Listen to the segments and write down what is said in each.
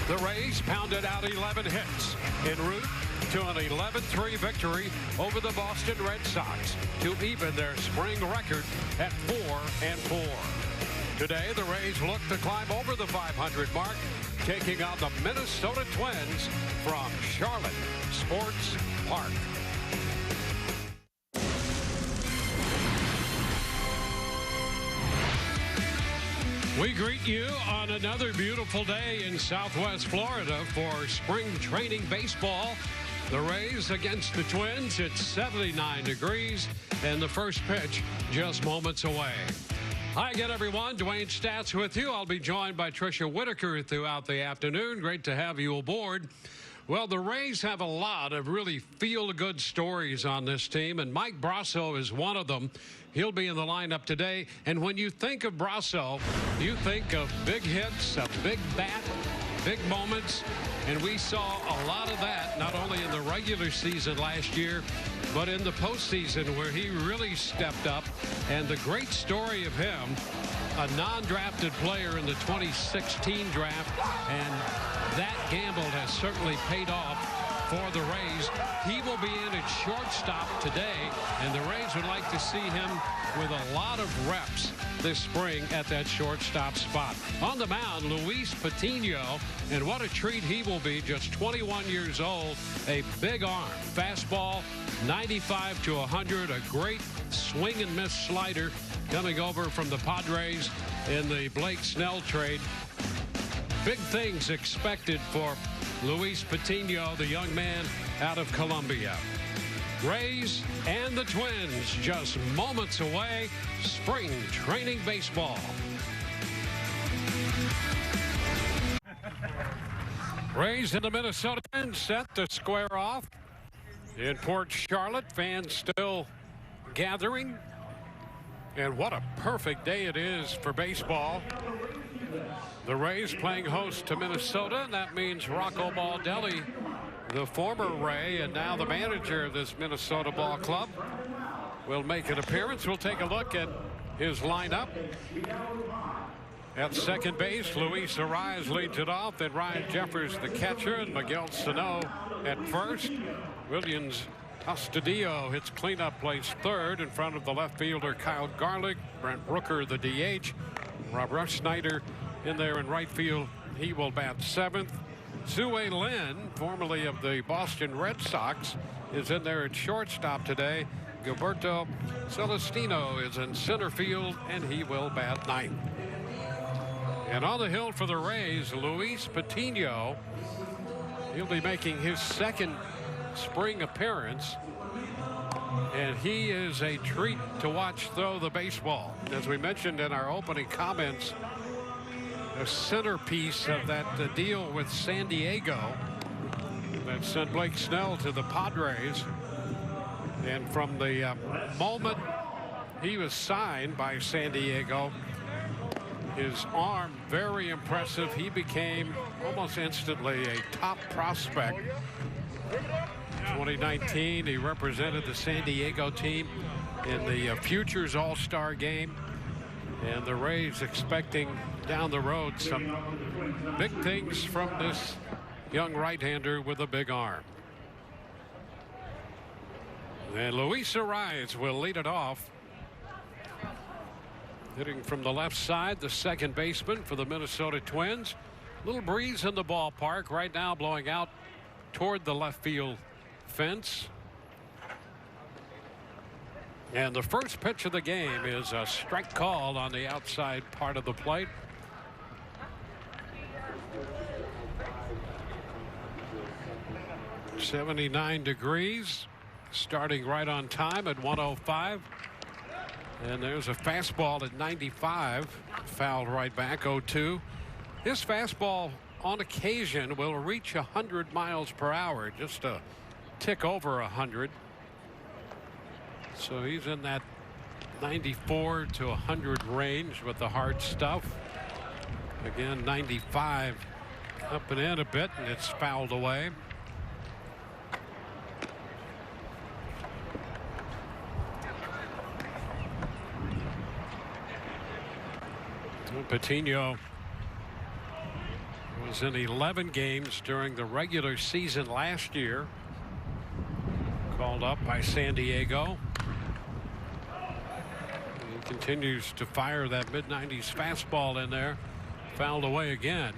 The Rays pounded out 11 hits en route to an 11-3 victory over the Boston Red Sox to even their spring record at 4-4. Today, the Rays look to climb over the 500 mark, taking on the Minnesota Twins from Charlotte Sports Park. We greet you on another beautiful day in Southwest Florida for spring training baseball. The Rays against the Twins. It's 79 degrees, and the first pitch just moments away. Hi again, everyone. Dwayne Stats with you. I'll be joined by Tricia Whitaker throughout the afternoon. Great to have you aboard. Well, the Rays have a lot of really feel-good stories on this team, and Mike Brasso is one of them. He'll be in the lineup today. And when you think of Brasso, you think of big hits, a big bat, big moments. And we saw a lot of that, not only in the regular season last year, but in the postseason where he really stepped up. And the great story of him, a non-drafted player in the 2016 draft, and that gamble has certainly paid off for the Rays. He will be in at shortstop today, and the Rays would like to see him with a lot of reps this spring at that shortstop spot. On the mound, Luis Patino, and what a treat he will be, just 21 years old, a big arm, fastball, 95 to 100, a great swing and miss slider coming over from the Padres in the Blake Snell trade. Big things expected for Luis Patino, the young man out of Colombia. Rays and the Twins just moments away. Spring training baseball. Rays and the Minnesota Twins set to square off in Port Charlotte. Fans still gathering. And what a perfect day it is for baseball. The Rays playing host to Minnesota, and that means Rocco Baldelli, the former Ray and now the manager of this Minnesota ball club, will make an appearance. We'll take a look at his lineup. At second base, Luis Arraez leads it off. Then Ryan Jeffers, the catcher, and Miguel Sano at first. Williams Astudillo hits cleanup, plays third in front of the left fielder Kyle Garlick. Brent Rooker, the DH. Robert Schneider in there in right field. He will bat seventh. Sue Lin, formerly of the Boston Red Sox, is in there at shortstop today. Gilberto Celestino is in center field, and he will bat ninth. And on the hill for the Rays, Luis Patino. He'll be making his second spring appearance, and he is a treat to watch throw the baseball. As we mentioned in our opening comments, a centerpiece of that deal with San Diego that sent Blake Snell to the Padres. And from the moment he was signed by San Diego, his arm very impressive. He became almost instantly a top prospect. 2019, he represented the San Diego team in the Futures All-Star game. And the Rays expecting down the road some big things from this young right-hander with a big arm. And Luis Arraez will lead it off. Hitting from the left side, the second baseman for the Minnesota Twins. Little breeze in the ballpark right now, blowing out toward the left field fence. And the first pitch of the game is a strike call on the outside part of the plate. .79 degrees, starting right on time at 105. And there's a fastball at 95, fouled right back, 0-2. This fastball on occasion will reach 100 miles per hour, just a tick over 100. So he's in that 94 to 100 range with the hard stuff. Again, 95 up and in a bit, and it's fouled away. Patino Was in 11 games during the regular season last year. Called up by San Diego. He continues to fire that mid-90s fastball in there. Fouled away again.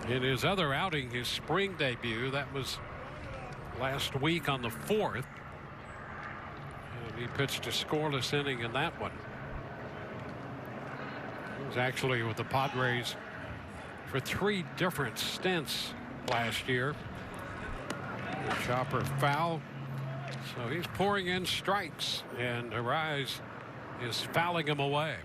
In his other outing, his spring debut, that was last week on the 4th. And he pitched a scoreless inning in that one. He was actually with the Padres for 3 different stints last year. The chopper foul. So he's pouring in strikes, and Arise is fouling him away.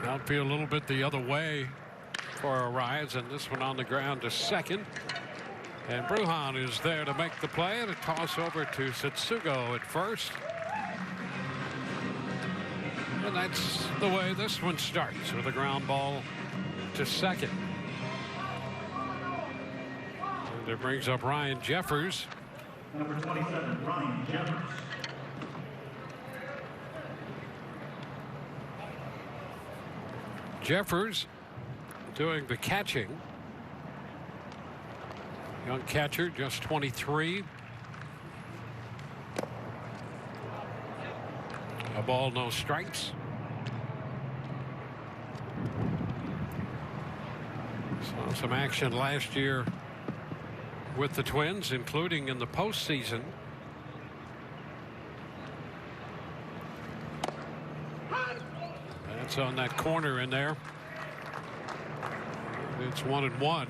Outfield a little bit the other way for Arise, and this one on the ground to second. And Brujan is there to make the play, and a toss over to Setsugo at first. And that's the way this one starts, with a ground ball to second. And it brings up Ryan Jeffers. Number 27, Ryan Jeffers. Jeffers doing the catching. Young catcher, just 23. A ball, no strikes. Saw some action last year with the Twins, including in the postseason. That's on that corner in there. It's 1-1.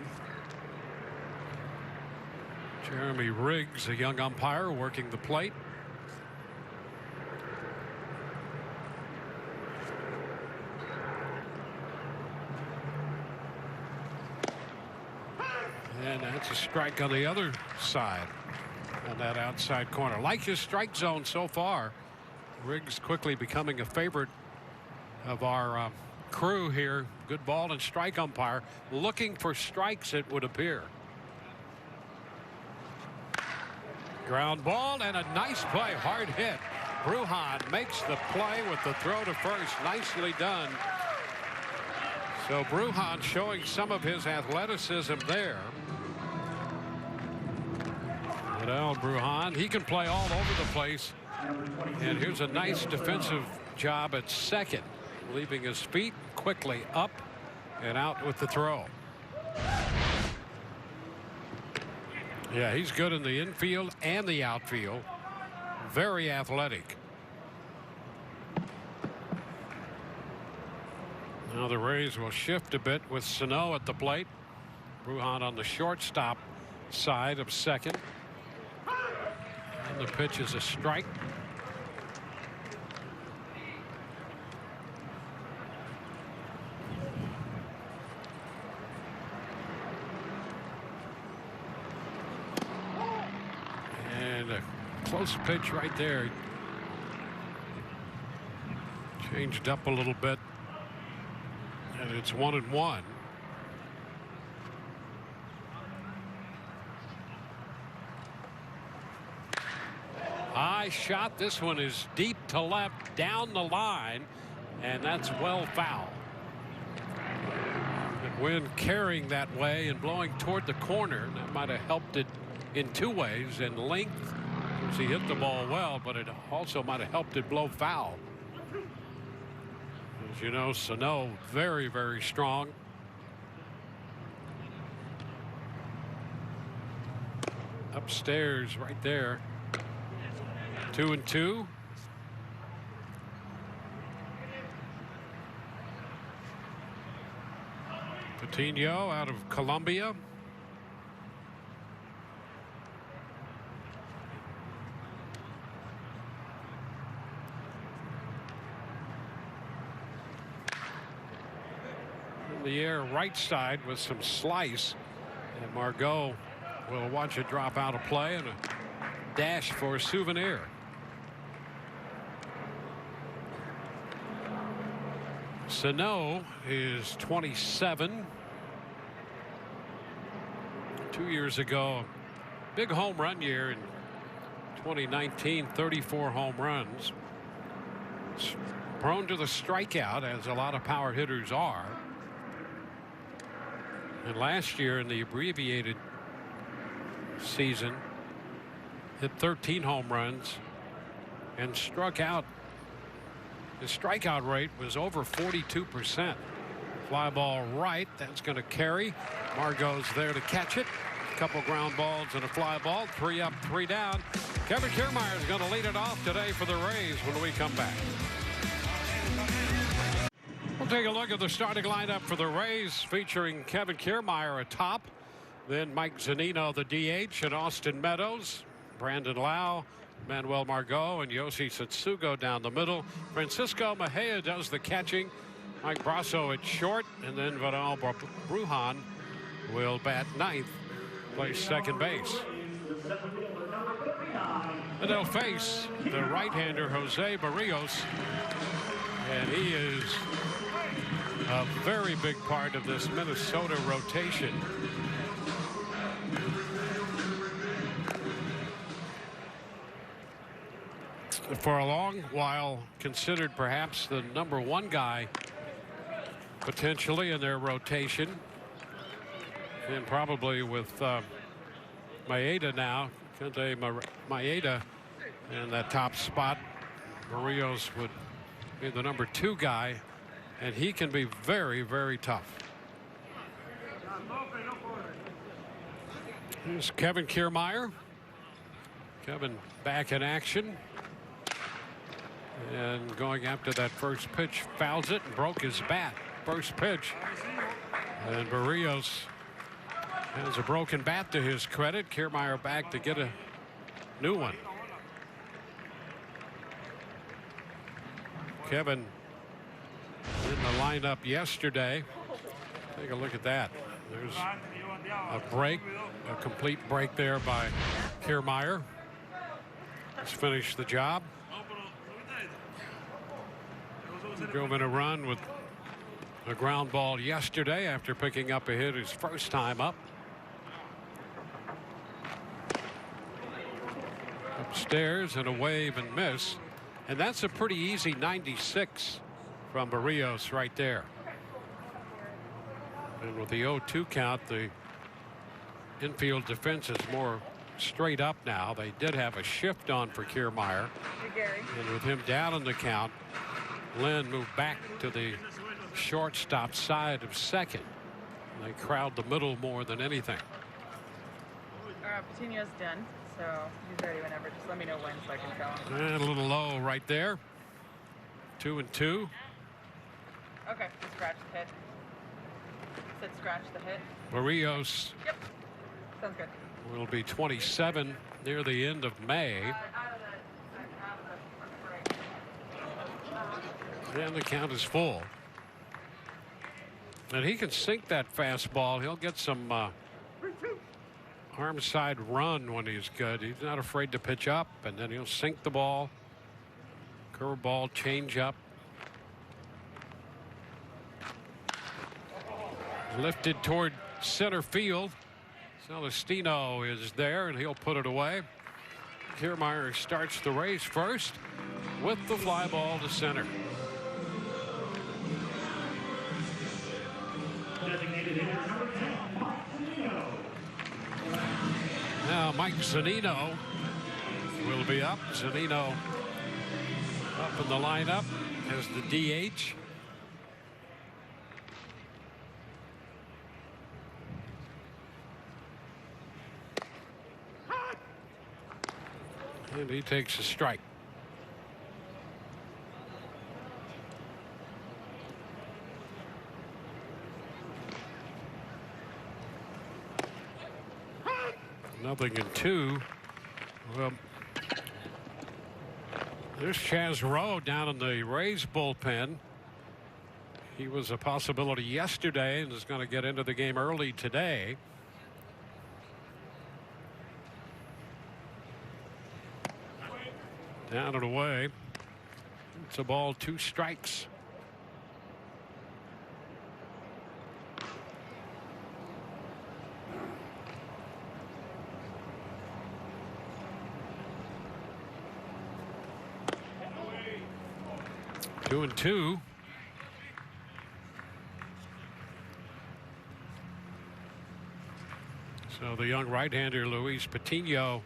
Jeremy Riggs, a young umpire, working the plate. And that's a strike on the other side, on that outside corner. Like his strike zone so far. Riggs quickly becoming a favorite of our crew here. Good ball and strike umpire, looking for strikes, it would appear. Ground ball and a nice play, hard hit. Brujan makes the play with the throw to first. Nicely done. So Brujan showing some of his athleticism there. Adel Brujan, he can play all over the place. And here's a nice defensive job at second, leaving his feet quickly up and out with the throw. Yeah, he's good in the infield and the outfield. Very athletic. Now the Rays will shift a bit with Sano at the plate. Brujan on the shortstop side of second. And the pitch is a strike. And a close pitch right there. Changed up a little bit. And it's 1-1. High shot. This one is deep to left, down the line, and that's well foul. And wind carrying that way and blowing toward the corner, that might have helped it in two ways. In length, as he hit the ball well, but it also might have helped it blow foul. As you know, Sano very, very strong. Upstairs right there. 2-2. Patino out of Colombia. In the air right side with some slice, and Margot will watch it drop out of play and a dash for a souvenir. Sano is 27. 2 years ago, big home run year in 2019, 34 home runs. Prone to the strikeout, as a lot of power hitters are. And last year in the abbreviated season, hit 13 home runs and struck out. His strikeout rate was over 42%. Fly ball right. That's going to carry. Margot's there to catch it. A couple ground balls and a fly ball. 3 up, 3 down. Kevin Kiermaier is going to lead it off today for the Rays when we come back. We'll take a look at the starting lineup for the Rays, featuring Kevin Kiermaier atop. Then Mike Zunino, the DH, and Austin Meadows, Brandon Lau, Manuel Margot, and Yoshi Satsugo down the middle. Francisco Mejia does the catching. Mike Brasso at short, and then Vidal Brujan will bat ninth, plays second base. And they'll face the right-hander Jose Barrios, and he is a very big part of this Minnesota rotation. For a long while considered perhaps the #1 guy potentially in their rotation, and probably with Maeda now, Kente Maeda in that top spot, Barrios would be the #2 guy, and he can be very, very tough. Here's Kevin Kiermaier. Kevin back in action. And going after that first pitch, fouls it and broke his bat. First pitch. And Barrios has a broken bat to his credit. Kiermaier back to get a new one. Kevin in the lineup yesterday. Take a look at that. There's a break, a complete break there by Kiermaier. He's finished the job. Drove in a run with a ground ball yesterday after picking up a hit his first time up. Upstairs and a wave and miss. And that's a pretty easy 96 from Barrios right there. And with the 0-2 count, the infield defense is more straight up now. They did have a shift on for Kiermaier. And with him down in the count, Lynn moved back to the shortstop side of second. They crowd the middle more than anything. Patino's done, so he's ready whenever. Just let me know when so I can tell him. And a little low right there. 2-2. Okay, scratch the hit. Said scratch the hit. Barrios. Yep. Sounds good. Will be 27 near the end of May. And the count is full. And he can sink that fastball. He'll get some arm side run when he's good. He's not afraid to pitch up, and then he'll sink the ball. Curveball, change up. Lifted toward center field. Celestino is there, and he'll put it away. Kiermaier starts the race first with the fly ball to center. Now Mike Zunino will be up. Zunino up in the lineup as the DH. And he takes a strike. Nothing in 2. Well, there's Chaz Rowe down in the Rays bullpen. He was a possibility yesterday and is going to get into the game early today. Down and away. It's a ball, 2 strikes. 2-2. So the young right-hander Luis Patino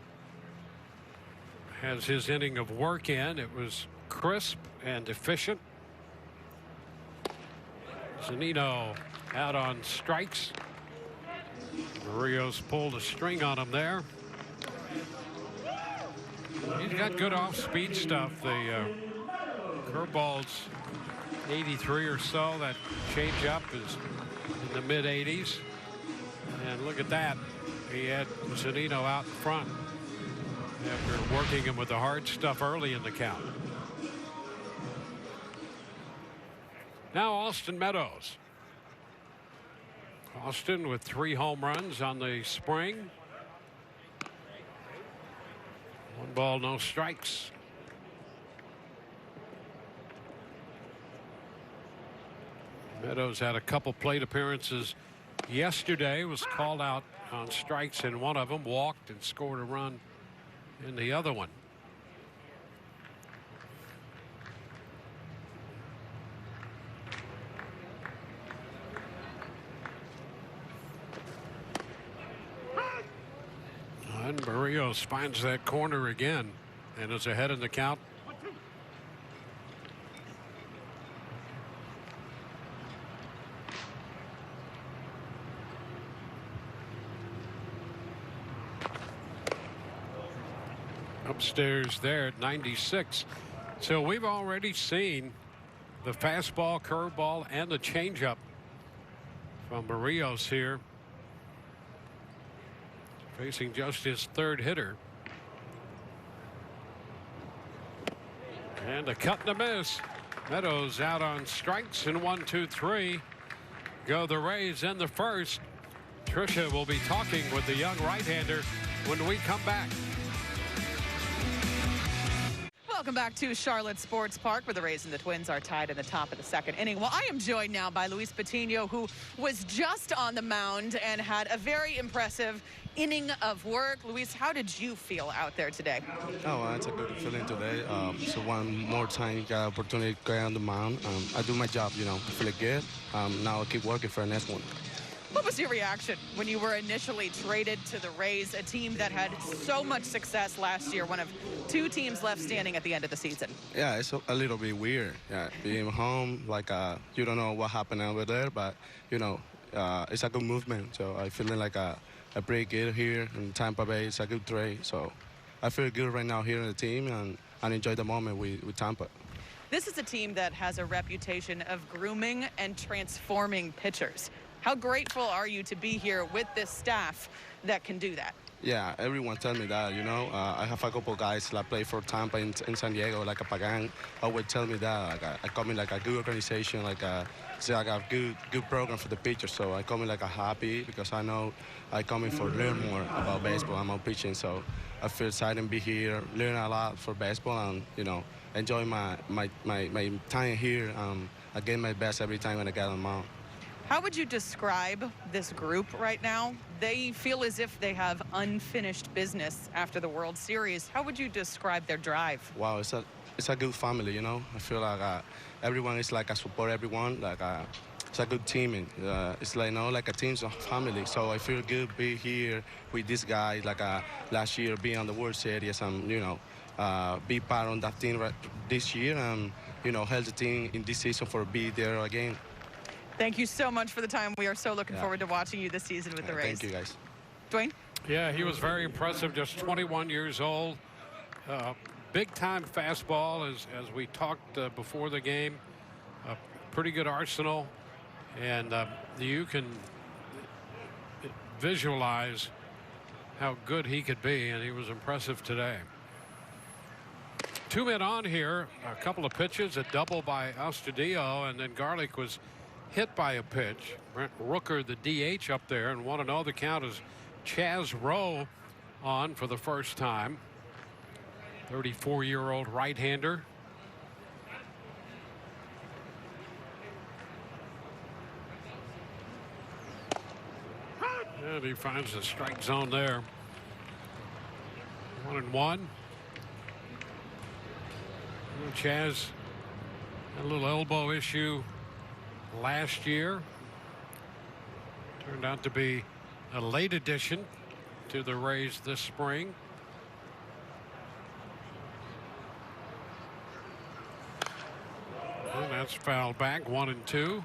has his inning of work in. It was crisp and efficient. Zunino out on strikes. Barrios pulled a string on him there. He's got good off-speed stuff. The curveball's 83 or so. That changeup is in the mid-80s. And look at that. He had Zunino out in front after working him with the hard stuff early in the count. Now Austin Meadows. Austin with 3 home runs on the spring. 1 ball, no strikes. Meadows had a couple plate appearances yesterday, was called out on strikes in one of them, walked and scored a run in the other one. And Barrios finds that corner again and is ahead in the count. Upstairs there at 96. So we've already seen the fastball, curveball, and the changeup from Barrios here, facing just his 3rd hitter. And a cut and a miss. Meadows out on strikes in 1, 2, 3. Go the Rays in the first. Tricia will be talking with the young right-hander when we come back. Welcome back to Charlotte Sports Park, where the Rays and the Twins are tied in the top of the 2nd inning. Well, I am joined now by Luis Patino, who was just on the mound and had a very impressive inning of work. Luis, how did you feel out there today? Oh, it's a good feeling today. So one more time, got opportunity to go on the mound. I do my job, you know, feel good. Now I keep working for the next one. What was your reaction when you were initially traded to the Rays, a team that had so much success last year, one of 2 teams left standing at the end of the season? Yeah, it's a little bit weird. Yeah, being home, like you don't know what happened over there, but you know, it's a good movement. So I feeling like a pretty good here in Tampa Bay. It's a good trade. So I feel good right now here in the team and enjoy the moment with Tampa. This is a team that has a reputation of grooming and transforming pitchers. How grateful are you to be here with this staff that can do that? Yeah, everyone tell me that, you know. I have a couple guys that play for Tampa in San Diego, like a Pagan, always tell me that. Like I come in like a good organization, like a good program for the pitchers. So I come in like a happy because I know I come in for learn more about baseball. I'm on pitching, so I feel excited to be here, learn a lot for baseball, and you know, enjoy my time here. I get my best every time when I get on the mound. How would you describe this group right now? They feel as if they have unfinished business after the World Series. How would you describe their drive? Wow, it's a good family, you know. I feel like everyone is like I support everyone. Like it's a good team. And, it's like, you know, like a team's a family. So I feel good be here with this guy. Like last year, being on the World Series, and you know, be part of that team this year, and you know, help the team in this season for be there again. Thank you so much for the time. We are so looking forward to watching you this season with the Rays. Thank you, guys. Dwayne? Yeah, he was very impressive, just 21 years old. Big-time fastball, as we talked before the game. Pretty good arsenal, and you can visualize how good he could be, and he was impressive today. 2 men on here, a couple of pitches, a double by Astudillo, and then Garlick was hit by a pitch. Brent Rooker, the DH up there, and 1-0. The count is Chaz Rowe on for the first time. 34-year-old right-hander. And he finds the strike zone there. 1-1. Chaz A little elbow issue last year. Turned out to be a late addition to the Rays this spring. And that's fouled back, 1-2.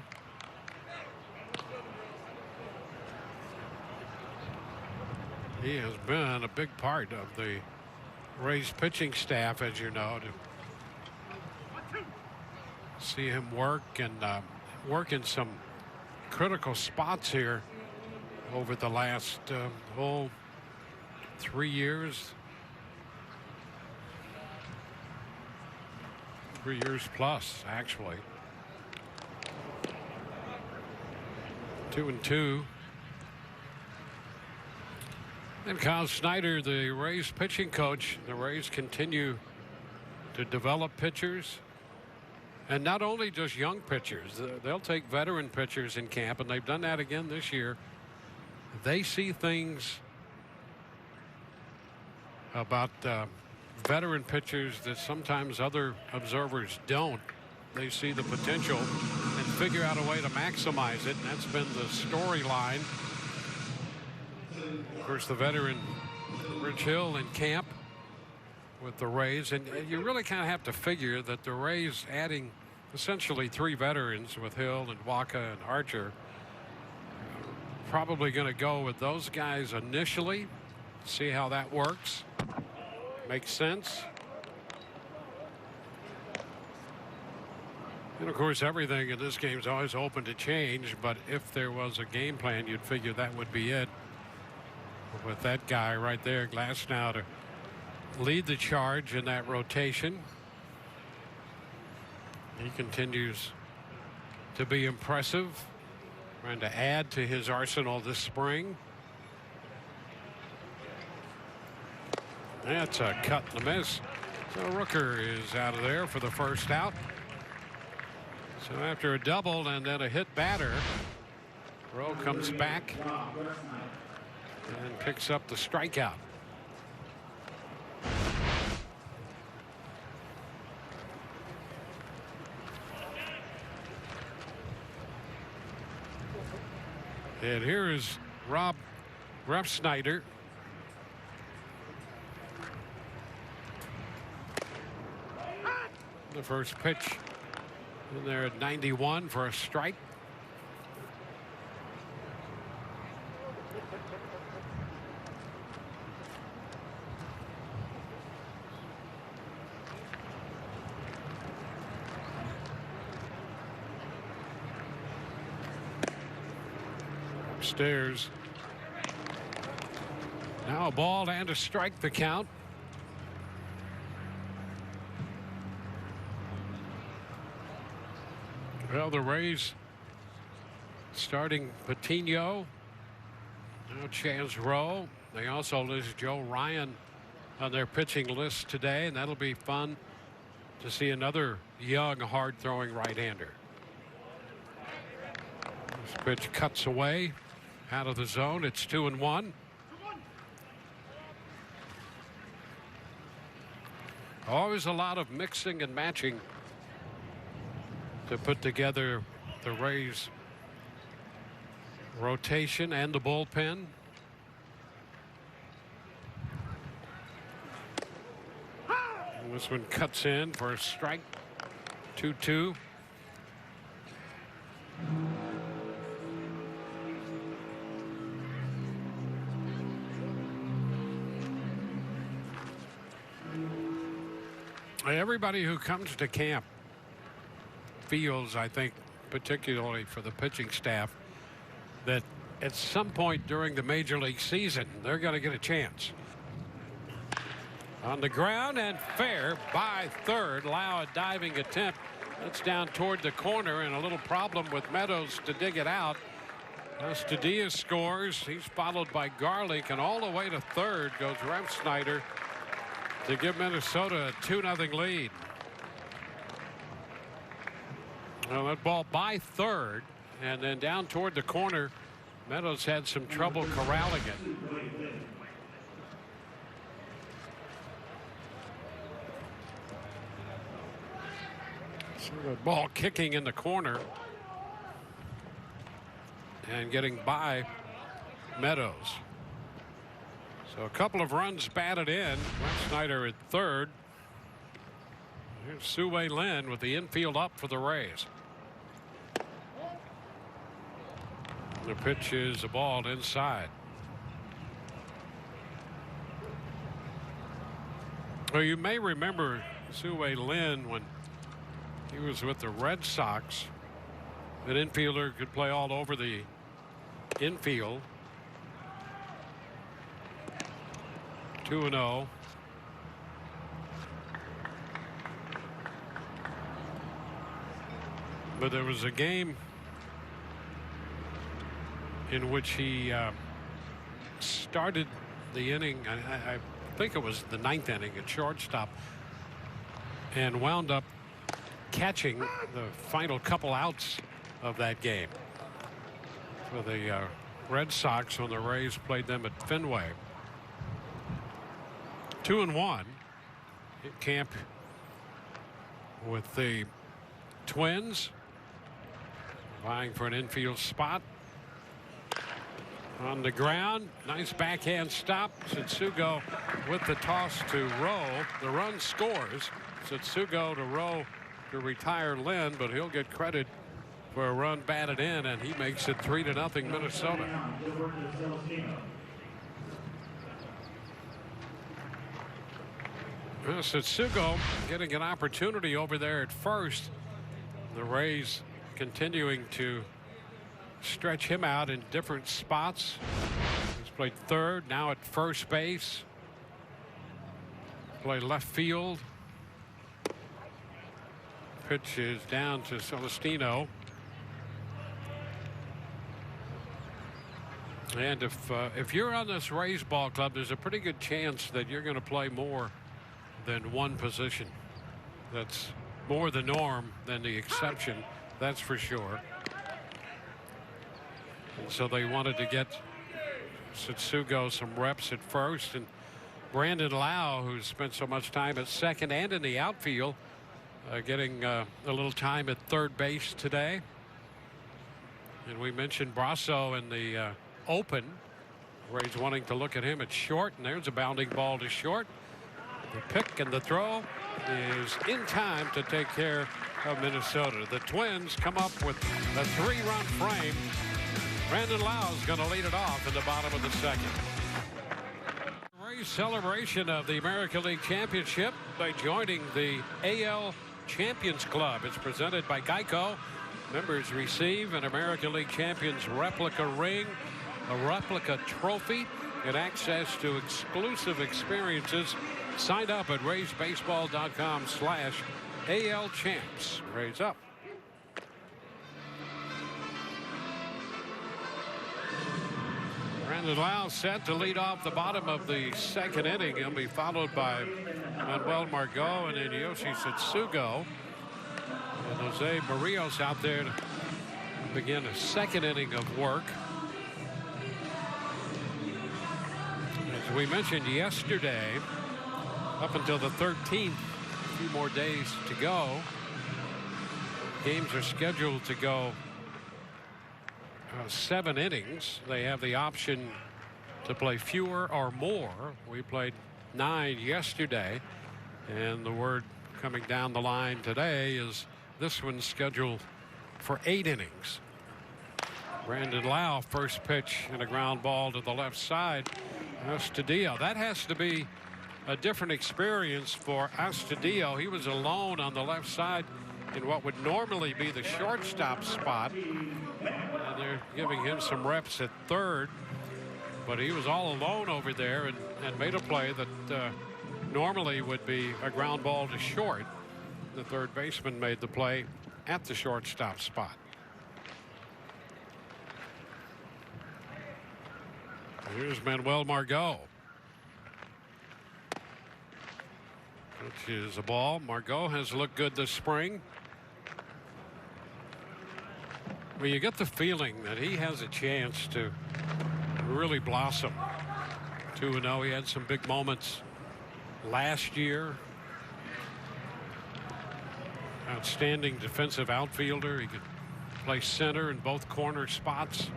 He has been a big part of the Rays pitching staff, as you know, to see him work and work in some critical spots here over the last whole 3 years. 3 years plus, actually. 2-2. And Kyle Snyder, the Rays pitching coach. The Rays continue to develop pitchers. And not only just young pitchers. They'll take veteran pitchers in camp, and they've done that again this year. They see things about veteran pitchers that sometimes other observers don't. They see the potential and figure out a way to maximize it, and that's been the storyline. Of course, the veteran Rich Hill in camp with the Rays, and you really kind of have to figure that the Rays adding essentially 3 veterans with Hill and Waka and Archer, probably going to go with those guys initially, see how that works. Makes sense. And of course, everything in this game is always open to change, but if there was a game plan, you'd figure that would be it. With that guy right there, Glasnow, to lead the charge in that rotation. He continues to be impressive, trying to add to his arsenal this spring. That's a cut and a miss. So Rooker is out of there for the first out. So after a double and then a hit batter, Rowe comes back and picks up the strikeout. And here is Rob Refsnyder. The first pitch in there at 91 for a strike. Upstairs. Now a ball and a strike, the count. Well, the Rays starting Patino. Now Chaz Rowe. They also list Joe Ryan on their pitching list today, and that'll be fun to see another young, hard-throwing right-hander. This pitch cuts away out of the zone. It's 2-1. Always a lot of mixing and matching to put together the Rays rotation and the bullpen. And this one cuts in for a strike. 2-2. Everybody who comes to camp feels, I think, particularly for the pitching staff, that at some point during the major league season, they're going to get a chance. On the ground and fair by third. Lau a diving attempt. That's down toward the corner, and a little problem with Meadows to dig it out. Stadias scores. He's followed by Garlick, and all the way to third goes Refsnyder to give Minnesota a 2-0 lead. Well, that ball by third, and then down toward the corner, Meadows had some trouble corralling it. So the ball kicking in the corner and getting by Meadows. So a couple of runs batted in. Wes Snyder at third. Here's Sue Lin with the infield up for the Rays. The pitch is a ball inside. Well, you may remember Sue Lin when he was with the Red Sox. An infielder could play all over the infield. 2-0. But there was a game in which he started the inning. I think it was the ninth inning at shortstop, and wound up catching the final couple outs of that game for the Red Sox when the Rays played them at Fenway. 2-1 in camp with the Twins, vying for an infield spot. On the ground, nice backhand stop. Setsugo with the toss to Rowe. The run scores. Setsugo to Rowe to retire Lynn, but he'll get credit for a run batted in, and he makes it 3-0 Minnesota. Setsugo getting an opportunity over there at first. The Rays continuing to stretch him out in different spots. He's played third, now at first base. Play left field. Pitch is down to Celestino. And if you're on this Rays ball club, there's a pretty good chance that you're going to play more than one position. That's more the norm than the exception, that's for sure. And so they wanted to get Setsugo some reps at first, and Brandon Lau, who's spent so much time at second and in the outfield, getting a little time at third base today. And we mentioned Brasso in the open. Rays wanting to look at him at short, and there's a bounding ball to short. The pick and the throw is in time to take care of Minnesota. The Twins come up with a 3-run frame. Brandon Lau is going to lead it off in the bottom of the second. Rays celebration of the American League Championship by joining the AL Champions Club. It's presented by Geico. Members receive an American League Champions replica ring, a replica trophy, and access to exclusive experiences. Sign up at RaysBaseball.com/ALChamps. Rays up. Brandon Lau set to lead off the bottom of the second inning. He'll be followed by Manuel Margot and then Yoshi Setsugo. And Jose Barrios out there to begin a second inning of work. As we mentioned yesterday, up until the 13th, a few more days to go. Games are scheduled to go 7 innings. They have the option to play fewer or more. We played 9 yesterday, and the word coming down the line today is this one's scheduled for 8 innings. Brandon Lau, first pitch and a ground ball to the left side. Astudillo. That has to be a different experience for Astudillo. He was alone on the left side in what would normally be the shortstop spot, and they're giving him some reps at third, but he was all alone over there and made a play that normally would be a ground ball to short. The third baseman made the play at the shortstop spot. Here's Manuel Margot. Which is a ball. Margot has looked good this spring. Well, you get the feeling that he has a chance to really blossom. 2-0. He had some big moments last year. Outstanding defensive outfielder. He could play center in both corner spots.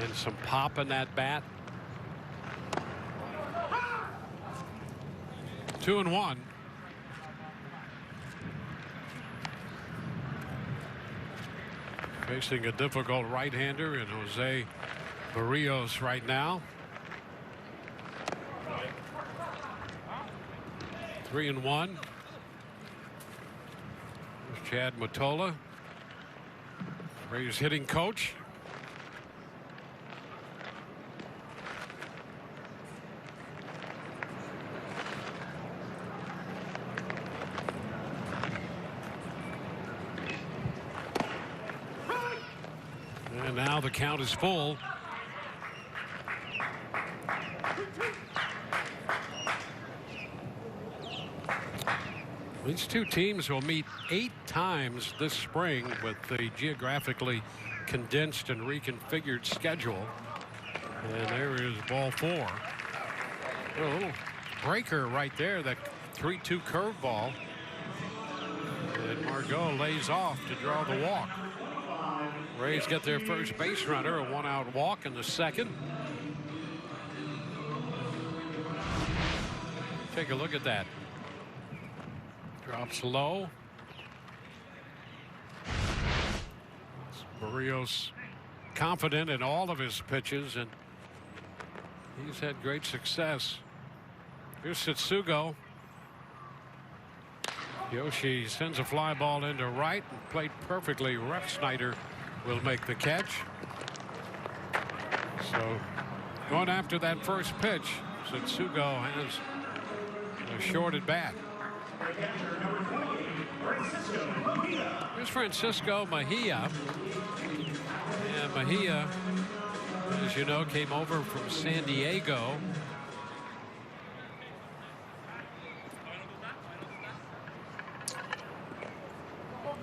And some pop in that bat. 2-1. Facing a difficult right-hander in Jose Barrios right now. 3-1. There's Chad Mottola, Rays hitting coach. And now the count is full. These two teams will meet 8 times this spring with the geographically condensed and reconfigured schedule. And there is ball 4. A little breaker right there, that 3-2 curveball. And Margot lays off to draw the walk. Rays get their first base runner, a 1-out walk in the second. Take a look at that. Drops low. Barrios confident in all of his pitches, and he's had great success. Here's Setsugo. Yoshi sends a fly ball into right and played perfectly. Refsnyder will make the catch. So going after that first pitch, Setsugo has a shorted bat. Here's Francisco Mejia. And Mejia, as you know, came over from San Diego.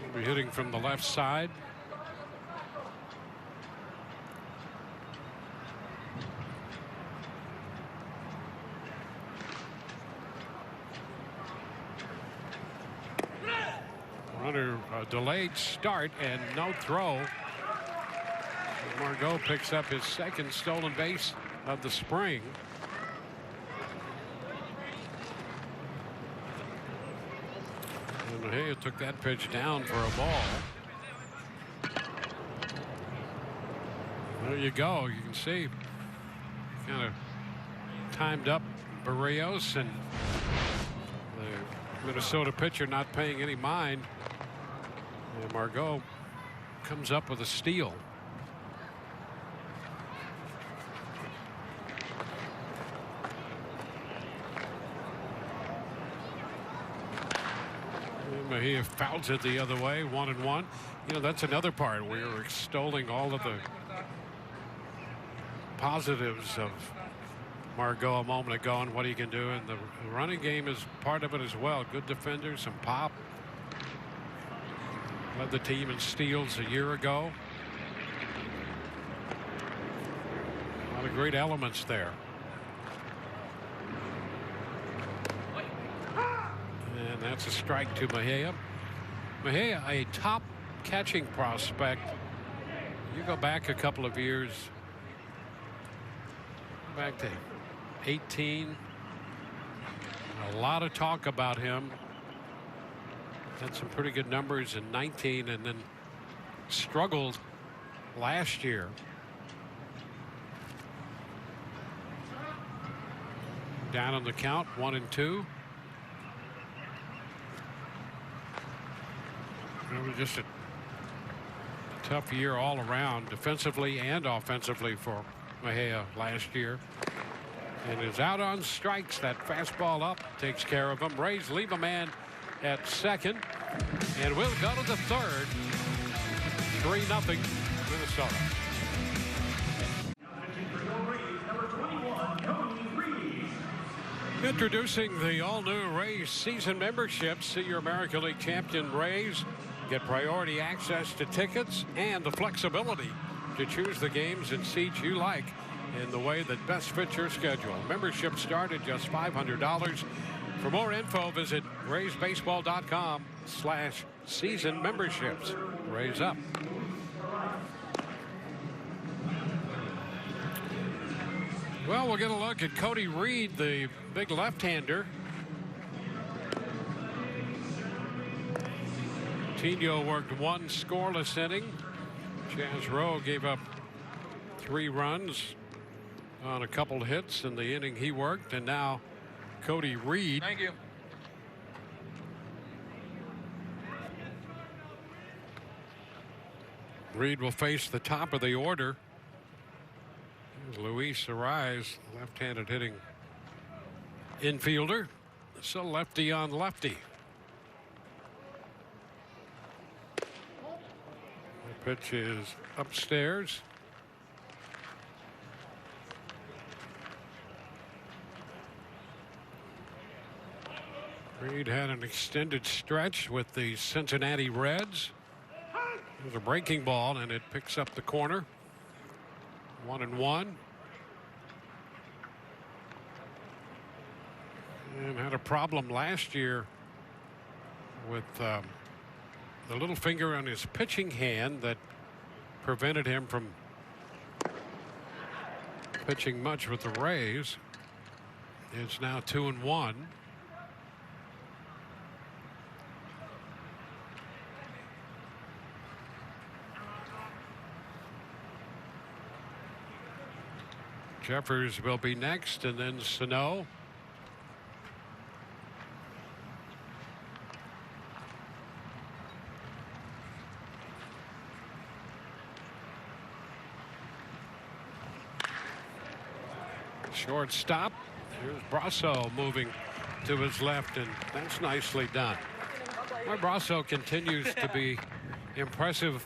He'll be hitting from the left side. Runner, a delayed start and no throw. Margot picks up his second stolen base of the spring. And Mejia took that pitch down for a ball. There you go. You can see kind of timed up Barrios, and the Minnesota pitcher not paying any mind. And Margot comes up with a steal. And Mejia fouls it the other way, 1-1. You know, that's another part. We were extolling all of the positives of Margot a moment ago and what he can do, and the running game is part of it as well. Good defender, some pop. Led the team in steals a year ago. A lot of great elements there. And that's a strike to Mejia. Mejia, a top catching prospect. You go back a couple of years, back to 18. A lot of talk about him. Had some pretty good numbers in 19 and then struggled last year. Down on the count, 1-2. It was just a tough year all around, defensively and offensively, for Mejia last year. And is out on strikes. That fastball up takes care of him. Rays leave a man at second, and we'll go to the third. 3-0 Minnesota. Introducing the all-new Rays season membership. See your American League champion Rays. Get priority access to tickets and the flexibility to choose the games and seats you like in the way that best fits your schedule. Membership start at just $500. For more info, visit raysbaseball.com/season memberships. Rays up. Well, we'll get a look at Cody Reed, the big left-hander. Tino worked one scoreless inning. Chaz Rowe gave up 3 runs on a couple hits in the inning he worked, and now Cody Reed. Thank you. Reed will face the top of the order. Luis Arise, left-handed hitting infielder. So lefty on lefty. The pitch is upstairs. Reed had an extended stretch with the Cincinnati Reds. There's a breaking ball, and it picks up the corner. 1-1. And had a problem last year with the little finger on his pitching hand that prevented him from pitching much with the Rays. It's now 2-1. Jeffers will be next, and then Sano. Shortstop. Here's Brasso moving to his left, and that's nicely done. Well, Brasso continues to be impressive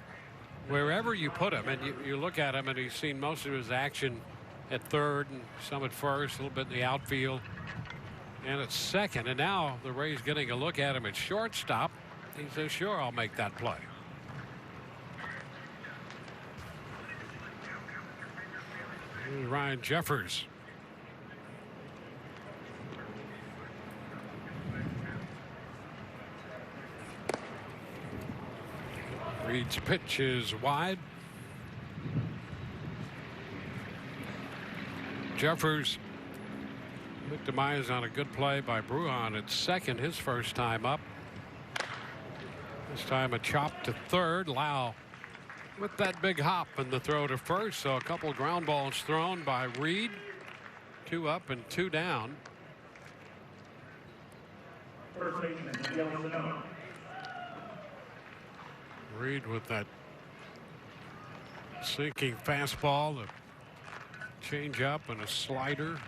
wherever you put him, and you look at him, and he's seen most of his action at third and some at first, a little bit in the outfield, and at second. And now the Rays getting a look at him at shortstop. He says, sure, I'll make that play. Here's Ryan Jeffers. Reed's pitch is wide. Jeffers victimized on a good play by Bruhan at second, his first time up. This time a chop to third. Lau with that big hop and the throw to first. So a couple of ground balls thrown by Reed. 2 up and 2 down. First baseman, Miguel Sano. Reed with that sinking fastball, a change up and a slider.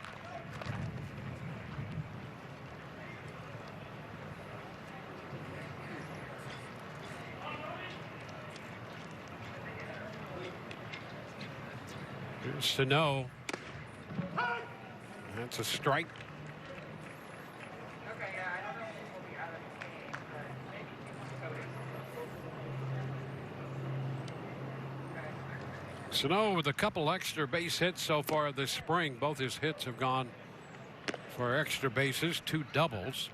Here's Sano. That's a strike. Sano with a couple extra base hits so far this spring. Both his hits have gone for extra bases, 2 doubles.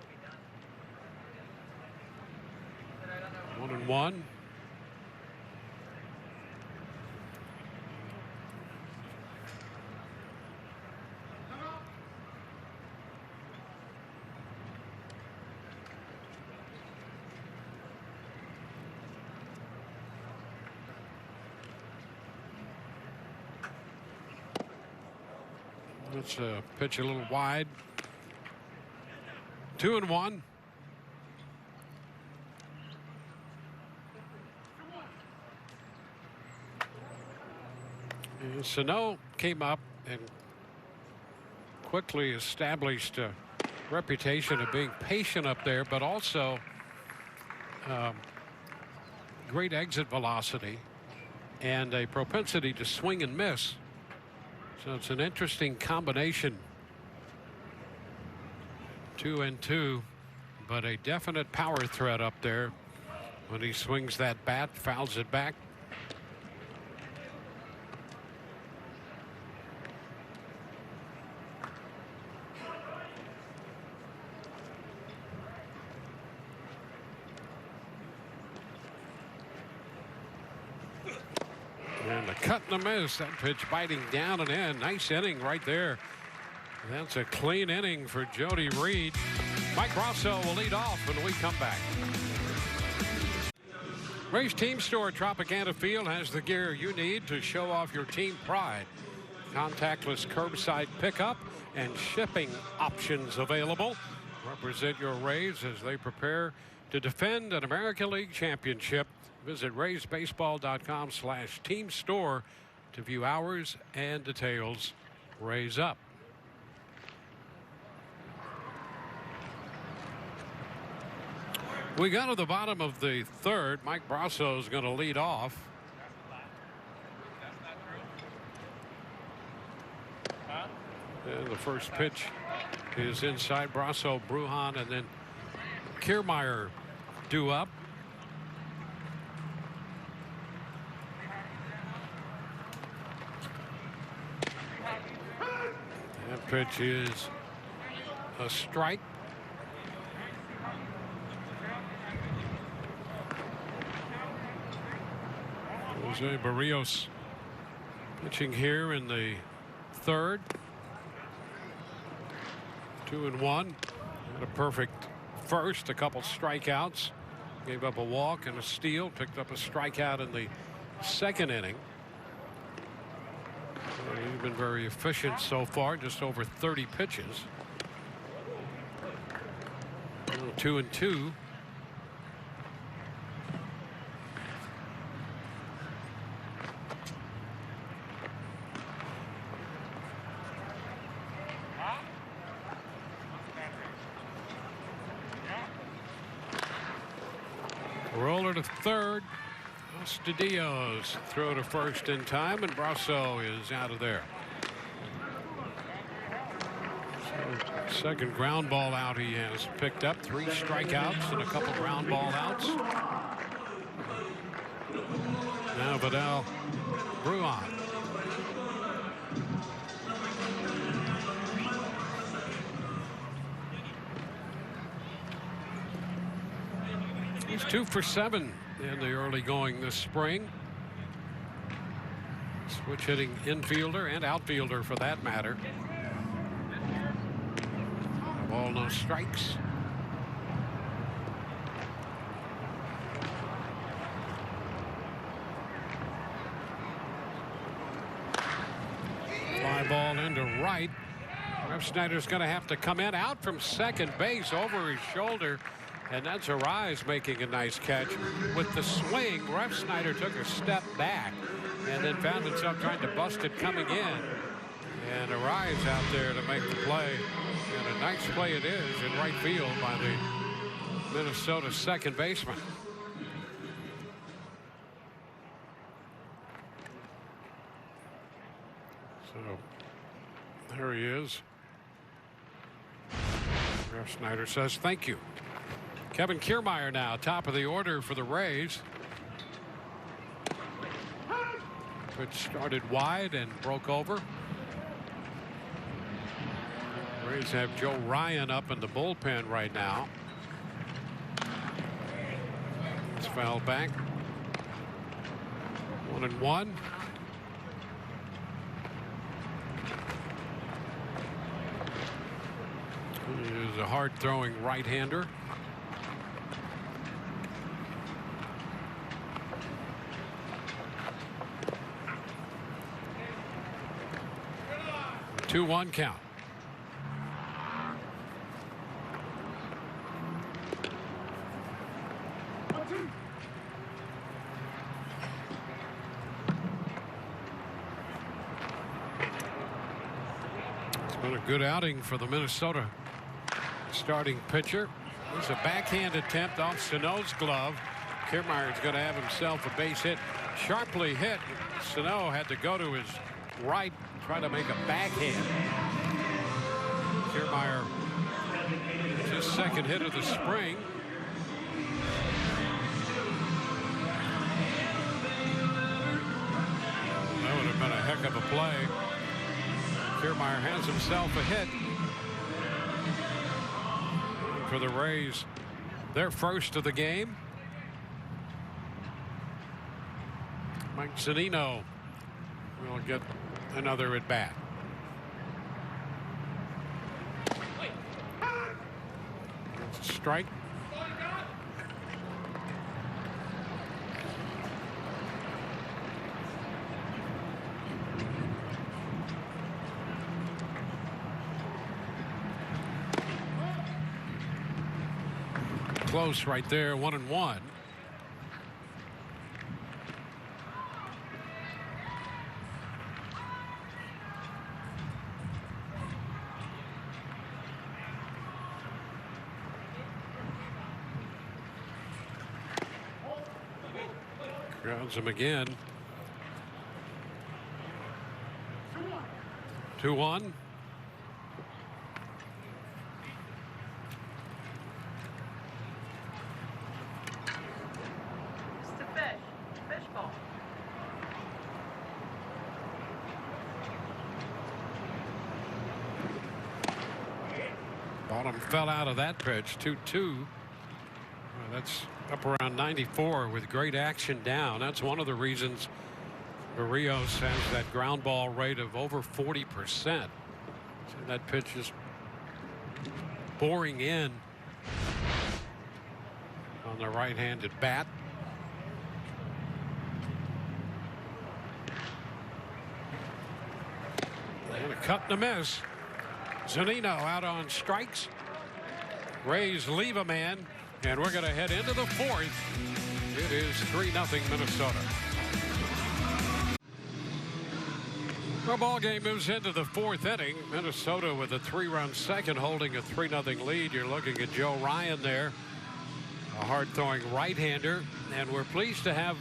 1-1. Let's pitch a little wide. 2-1. And Sano came up and quickly established a reputation of being patient up there, but also great exit velocity and a propensity to swing and miss. So it's an interesting combination. 2-2, but a definite power threat up there when he swings that bat, fouls it back. cut and a miss. That pitch biting down and in. Nice inning right there. That's a clean inning for Jody Reed. Mike Brasso will lead off when we come back. Race Team Store Tropicana Field has the gear you need to show off your team pride. Contactless curbside pickup and shipping options available. Represent your Rays as they prepare to defend an American League championship. Visit RaysBaseball.com/team store to view hours and details. Rays up. We got to the bottom of the third. Mike Brasso is going to lead off. And the first pitch is inside. Brasso, Brujan, and then Kiermaier due up. That pitch is a strike. Jose Barrios pitching here in the third. 2-1. Had a perfect first, a couple strikeouts. Gave up a walk and a steal. Picked up a strikeout in the second inning. He's been very efficient so far, just over 30 pitches. 2-2. Roller to third. Astudillo's throw to first in time, and Brasso is out of there. So second ground ball out he has picked up. 3 strikeouts and a couple ground ball outs. Now Vidal Brujan. He's 2 for 7 in the early going this spring. Switch hitting infielder and outfielder for that matter. Ball, no strikes. Fly ball into right. Refsnyder's going to have to come in out from second base over his shoulder. And that's Arise making a nice catch. With the swing, Refsnyder took a step back and then found himself trying to bust it coming in. And Arise out there to make the play. And a nice play it is in right field by the Minnesota second baseman. So there he is. Refsnyder says thank you. Kevin Kiermaier now top of the order for the Rays. Pitch started wide and broke over. Rays have Joe Ryan up in the bullpen right now. It's fouled back. 1-1. He is a hard throwing right-hander. Two 2-1 count. It's been a good outing for the Minnesota starting pitcher. There's a backhand attempt off Sano's glove. Kiermaier's going to have himself a base hit. Sharply hit. Sano had to go to his right, try to make a backhand. Kiermaier, his second hit of the spring. That would have been a heck of a play. Kiermaier has himself a hit. For the Rays, their first of the game. Mike Zunino will get another at bat. Strike. Close right there, 1-1. Grounds him again. 2-1. Bottom fell out of that pitch. 2-2. That's up around 94 with great action down. That's one of the reasons Barrios has that ground ball rate of over 40%. So that pitch is boring in on the right-handed bat. And a cut and a miss. Zunino out on strikes. Rays leave a man, and we're going to head into the fourth. It is 3-0 Minnesota. The ball game moves into the fourth inning. Minnesota with a 3-run second, holding a 3-0 lead. You're looking at Joe Ryan there, a hard-throwing right-hander, and we're pleased to have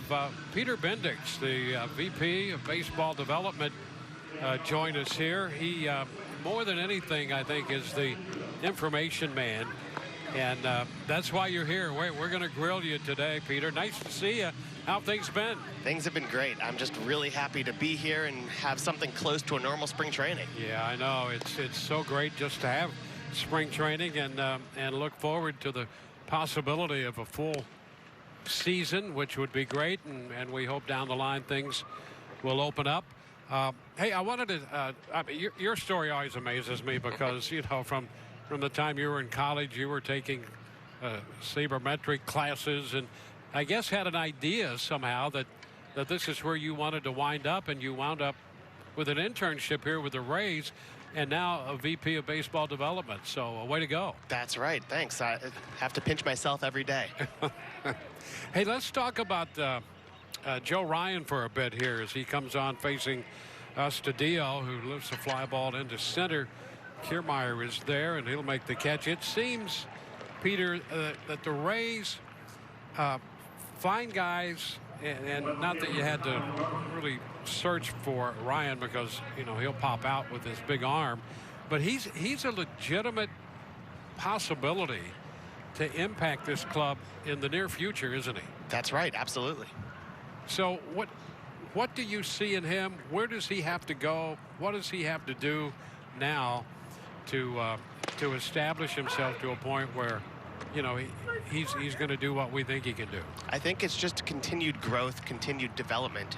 Peter Bendix, the VP of Baseball Development, join us here. He more than anything, I think, is the information man, and that's why you're here. We're going to grill you today, Peter. Nice to see you. How have things been? Things have been great. I'm just really happy to be here and have something close to a normal spring training. Yeah, I know. It's so great just to have spring training and look forward to the possibility of a full season, which would be great, and we hope down the line things will open up. Hey, I wanted to. Your story always amazes me because from the time you were in college, you were taking sabermetric classes, and I guess had an idea somehow that this is where you wanted to wind up, and you wound up with an internship here with the Rays, and now a VP of Baseball Development. So, way to go. That's right. Thanks. I have to pinch myself every day. Hey, let's talk about Joe Ryan for a bit here as he comes on facing Astudillo, who lifts a fly ball into center. Kiermaier is there, and he'll make the catch. It seems, Peter, that the Rays find guys, and not that you had to really search for Ryan because he'll pop out with his big arm, but he's a legitimate possibility to impact this club in the near future, isn't he? That's right, absolutely. So what do you see in him? Where does he have to go? What does he have to do now to establish himself to a point where he's going to do what we think he can do? I think it's just continued growth, continued development.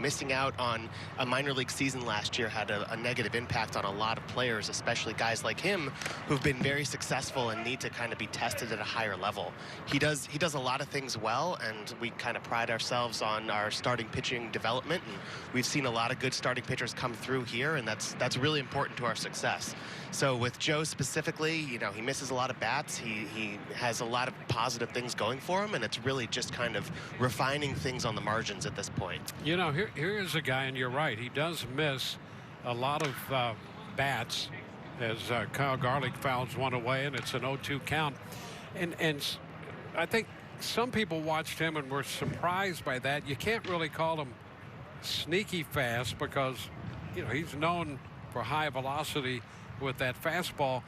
Missing out on a minor league season last year had a negative impact on a lot of players, especially guys like him who've been very successful and need to kind of be tested at a higher level. He does a lot of things well, and we kind of pride ourselves on our starting pitching development, and we've seen a lot of good starting pitchers come through here, and that's really important to our success. So with Joe specifically, he misses a lot of bats. He has a lot of positive things going for him, and it's really just kind of refining things on the margins at this point. Here is a guy, and you're right, he does miss a lot of bats as Kyle Garlick fouls one away, and it's an 0-2 count. And I think some people watched him and were surprised by that. You can't really call him sneaky fast because he's known for high velocity with that fastball,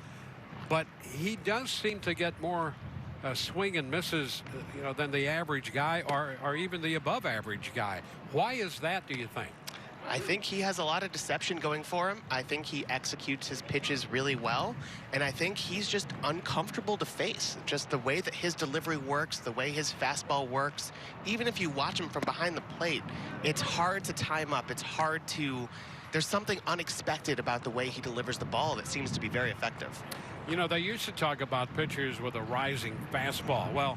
but he does seem to get more swing and misses than the average guy or even the above average guy. Why is that, do you think? I think he has a lot of deception going for him. I think he executes his pitches really well, and I think he's just uncomfortable to face. Just the way that his delivery works, the way his fastball works, even if you watch him from behind the plate, it's hard to time up. It's hard to... There's something unexpected about the way he delivers the ball that seems to be very effective. You know, they used to talk about pitchers with a rising fastball. Well,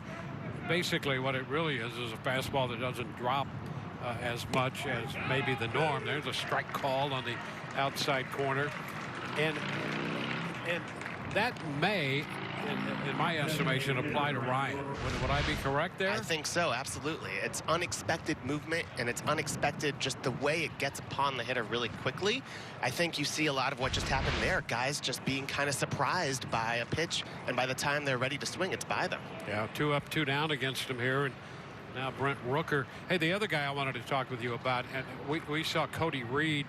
basically what it really is a fastball that doesn't drop as much as maybe the norm. There's a strike called on the outside corner, and that may, in my estimation, apply to Ryan. Would I be correct there? I think so, absolutely. It's unexpected movement, and it's unexpected just the way it gets upon the hitter really quickly. I think you see a lot of what just happened there. Guys just being kind of surprised by a pitch, and by the time they're ready to swing, it's by them. Yeah, 2 up, 2 down against him here. And now Brent Rooker. Hey, the other guy I wanted to talk with you about, and we saw Cody Reed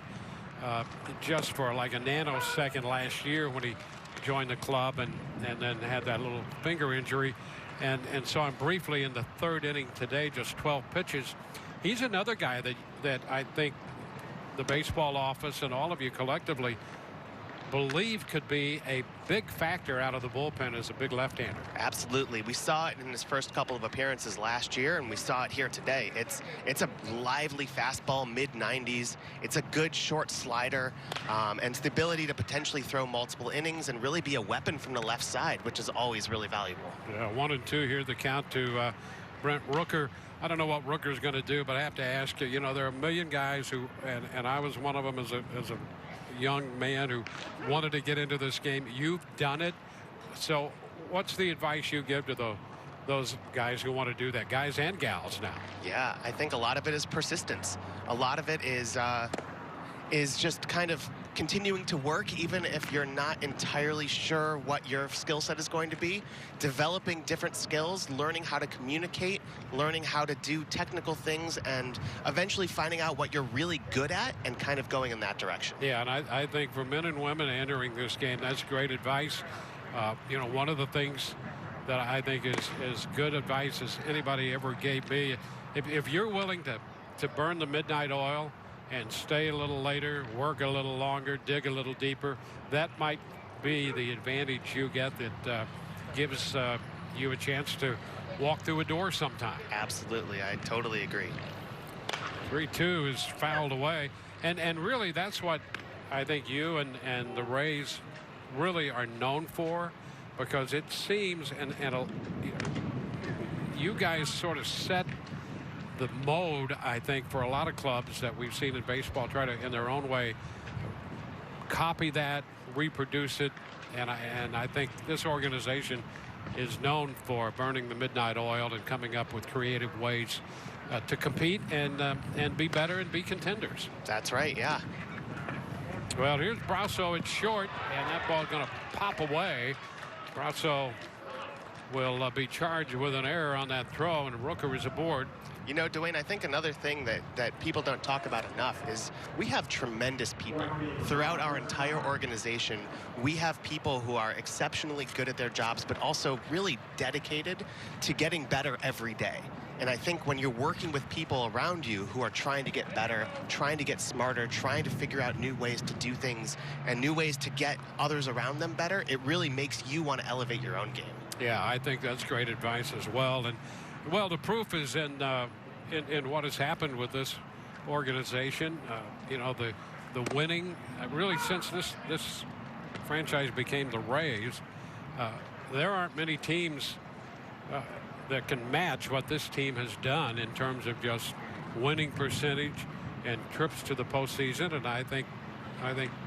just for like a nanosecond last year when he joined the club and then had that little finger injury, and saw him briefly in the 3rd inning today, just 12 pitches. He's another guy that I think the baseball office and all of you collectively believe could be a big factor out of the bullpen as a big left-hander. Absolutely. We saw it in his first couple of appearances last year, and we saw it here today. It's a lively fastball, mid-90s. It's a good short slider, and it's the ability to potentially throw multiple innings and really be a weapon from the left side, which is always really valuable. Yeah, 1-2 here, the count to Brent Rooker. I don't know what Rooker's going to do, but I have to ask you, you know, there are a million guys who, and I was one of them as a young man who wanted to get into this game. You've done it. So what's the advice you give to those guys who want to do that, guys and gals now? Yeah, I think a lot of it is persistence. A lot of it is just kind of continuing to work, even if you're not entirely sure what your skill set is going to be. Developing different skills, learning how to communicate, learning how to do technical things, and eventually finding out what you're really good at and kind of going in that direction. Yeah, and I think for men and women entering this game, that's great advice. You know, one of the things that I think is good advice as anybody ever gave me, if you're willing to burn the midnight oil and stay a little later, work a little longer, dig a little deeper, that might be the advantage you get that gives you a chance to walk through a door sometime. Absolutely, I totally agree. 3-2 is fouled away, and really that's what I think you and the Rays really are known for, because it seems and you guys sort of set the mode, I think, for a lot of clubs that we've seen in baseball try to, in their own way, copy that, reproduce it, and I think this organization is known for burning the midnight oil and coming up with creative ways to compete and be better and be contenders. That's right, yeah. Well, here's Brasso at short, and that ball's going to pop away. Brasso will be charged with an error on that throw, and Rooker is aboard. You know, Dwayne, I think another thing that people don't talk about enough is we have tremendous people. Throughout our entire organization, we have people who are exceptionally good at their jobs, but also really dedicated to getting better every day. And I think when you're working with people around you who are trying to get better, trying to get smarter, trying to figure out new ways to do things and new ways to get others around them better, it really makes you want to elevate your own game. Yeah, I think that's great advice as well. And well, the proof is in what has happened with this organization. You know, the winning really since this franchise became the Rays. There aren't many teams that can match what this team has done in terms of just winning percentage and trips to the postseason. And I think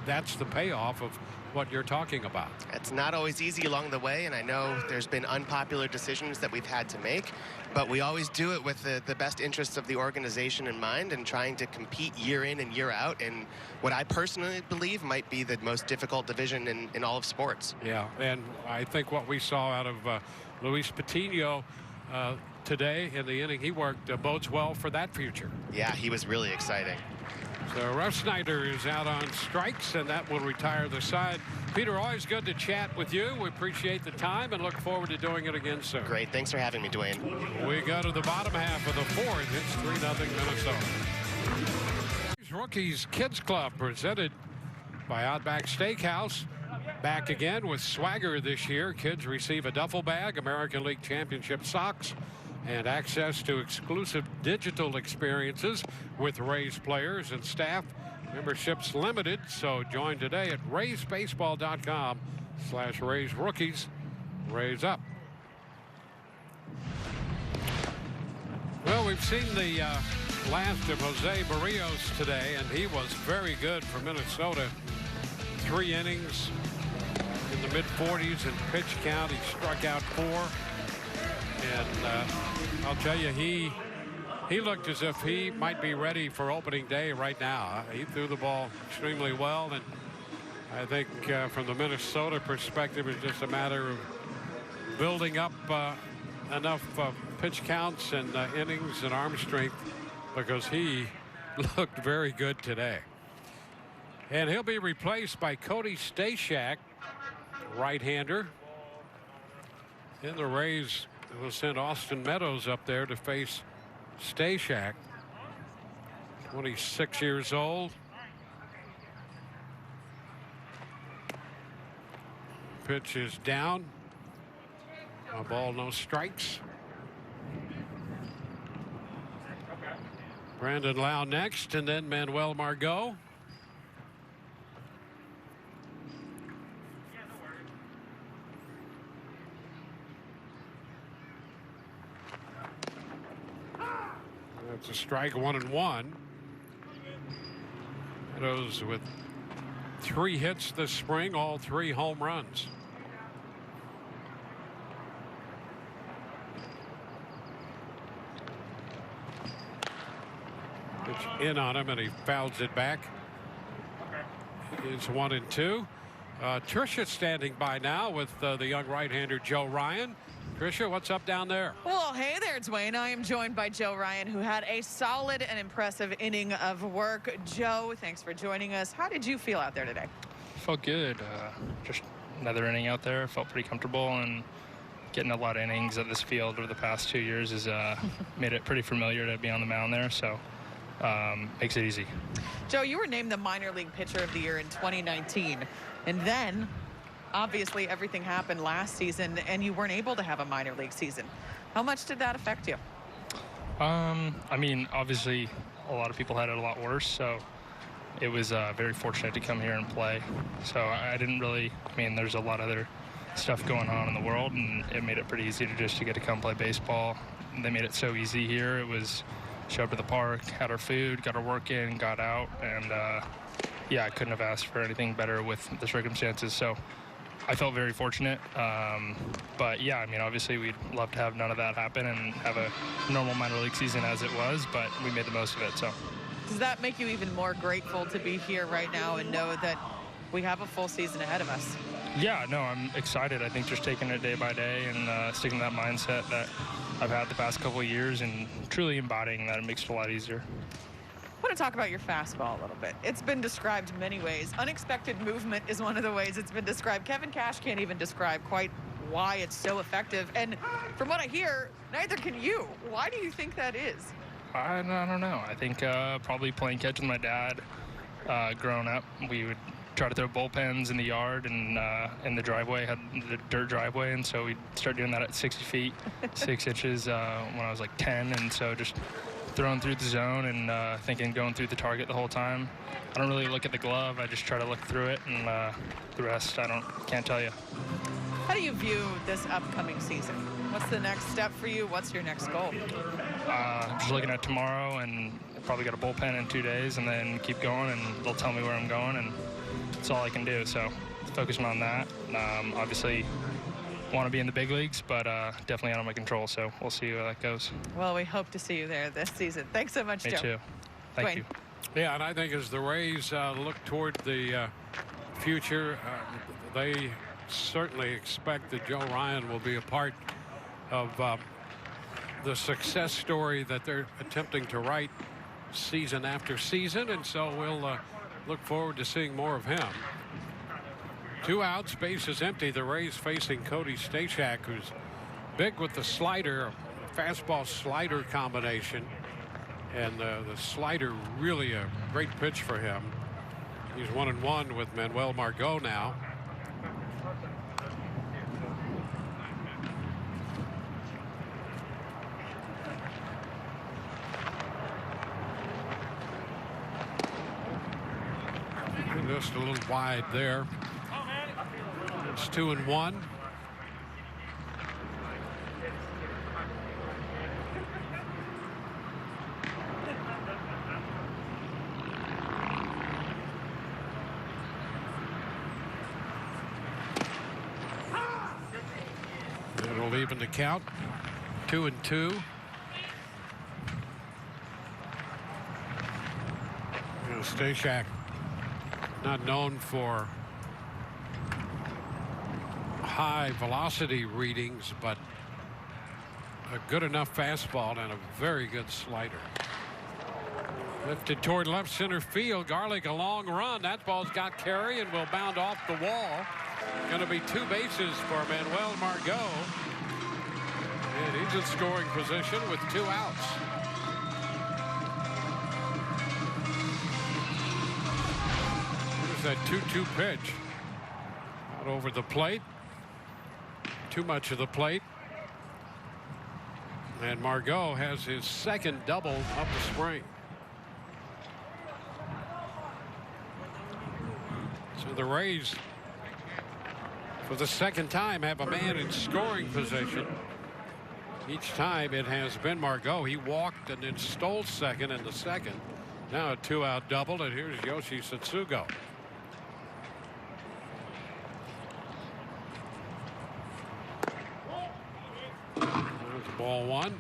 that's the payoff of what you're talking about. It's not always easy along the way, and I know there's been unpopular decisions that we've had to make, but we always do it with the best interests of the organization in mind and trying to compete year in and year out in what I personally believe might be the most difficult division in all of sports. Yeah, and I think what we saw out of Luis Patino today in the inning he worked bodes well for that future. Yeah, he was really exciting. So Russ Snyder is out on strikes, and that will retire the side. Peter, always good to chat with you. We appreciate the time and look forward to doing it again soon. Great. Thanks for having me, Dwayne. We go to the bottom half of the fourth. It's 3-0 Minnesota. Rookies Kids Club, presented by Outback Steakhouse. Back again with swagger this year. Kids receive a duffel bag, American League Championship socks, and access to exclusive digital experiences with Rays players and staff. Memberships limited, so join today at raysbaseball.com/Rays Rookies. Rays up. Well, we've seen the last of Jose Barrios today, and he was very good for Minnesota. 3 innings in the mid-40s in pitch count. He struck out 4. And I'll tell you, he looked as if he might be ready for opening day right now. He threw the ball extremely well, and I think from the Minnesota perspective, it's just a matter of building up enough pitch counts and innings and arm strength, because he looked very good today. And he'll be replaced by Cody Stashak, right-hander. And the Rays will send Austin Meadows up there to face Stashak, 26 years old. Pitch is down. A ball, no strikes. Brandon Lau next, and then Manuel Margot. That's a strike, 1-1. Meadows with 3 hits this spring, all 3 home runs. Pitch in on him, and he fouls it back. It's 1-2. Tricia standing by now with the young right-hander Joe Ryan. Tricia, what's up down there? Well, hey there, Dwayne. I am joined by Joe Ryan, who had a solid and impressive inning of work. Joe, thanks for joining us. How did you feel out there today? Felt good. Just another inning out there. Felt pretty comfortable, and getting a lot of innings at this field over the past 2 years has made it pretty familiar to be on the mound there. So makes it easy. Joe, you were named the minor league pitcher of the year in 2019, and then obviously everything happened last season and you weren't able to have a minor league season. How much did that affect you? I mean, obviously a lot of people had it a lot worse, so it was very fortunate to come here and play. So I didn't really, there's a lot of other stuff going on in the world, and it made it pretty easy to get to come play baseball. They made it so easy here. It was show up to the park, had our food, got our work in, got out, and yeah, I couldn't have asked for anything better with the circumstances. So I felt very fortunate. But yeah, obviously we'd love to have none of that happen and have a normal minor league season as it was, but we made the most of it. So does that make you even more grateful to be here right now and know that we have a full season ahead of us? Yeah, no, I'm excited. I think just taking it day by day and sticking to that mindset that I've had the past couple of years and truly embodying that, it makes it a lot easier. I want to talk about your fastball a little bit. It's been described many ways. Unexpected movement is one of the ways it's been described. Kevin Cash can't even describe quite why it's so effective. And from what I hear, neither can you. Why do you think that is? I don't know. I think probably playing catch with my dad growing up. We would try to throw bullpens in the yard and in the driveway, had the dirt driveway, and so we'd start doing that at 60 feet, 6 inches when I was like 10, and so just throwing through the zone and thinking going through the target the whole time. I don't really look at the glove. I just try to look through it, and the rest can't tell you. How do you view this upcoming season? What's the next step for you? What's your next goal? Just looking at tomorrow, and probably got a bullpen in 2 days, and then keep going, and they'll tell me where I'm going, and that's all I can do. So focusing on that. Obviously want to be in the big leagues, but definitely out of my control. So we'll see where that goes. Well, we hope to see you there this season. Thanks so much, Joe. Me too. Thank you. Yeah, and I think as the Rays look toward the future, they certainly expect that Joe Ryan will be a part of the success story that they're attempting to write season after season, and so we'll look forward to seeing more of him. 2 outs, base is empty. The Rays facing Cody Stashak, who's big with the slider, fastball slider combination. And the slider, really a great pitch for him. He's 1-1 with Manuel Margot now. Just a little wide there. It's 2-1. It'll even the count. 2-2. Stashak, not known for high velocity readings, but a good enough fastball and a very good slider. Lifted toward left center field. Garlick, a long run. That ball's got carry and will bound off the wall. Going to be 2 bases for Manuel Margot. And he's in scoring position with 2 outs. That 2-2 pitch out over the plate. Too much of the plate. And Margot has his second double of the spring. So the Rays, for the second time, have a man in scoring position. Each time it has been Margot. He walked and then stole second in the second. Now a 2-out double, and here's Yoshi Satsugo. Ball 1.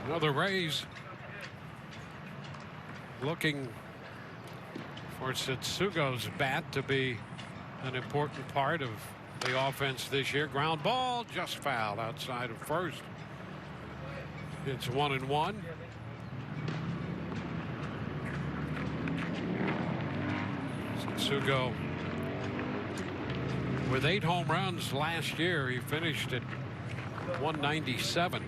Now the Rays looking for Satsugo's bat to be an important part of the offense this year. Ground ball just fouled outside of first. It's 1-1. Satsugo with 8 home runs last year. He finished at 197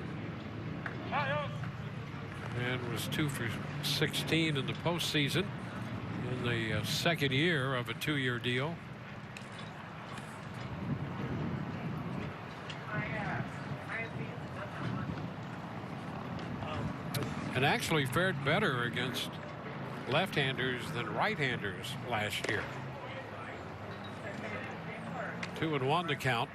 and was 2 for 16 in the postseason in the second year of a 2-year deal. And actually fared better against left-handers than right-handers last year. 2-1 to count.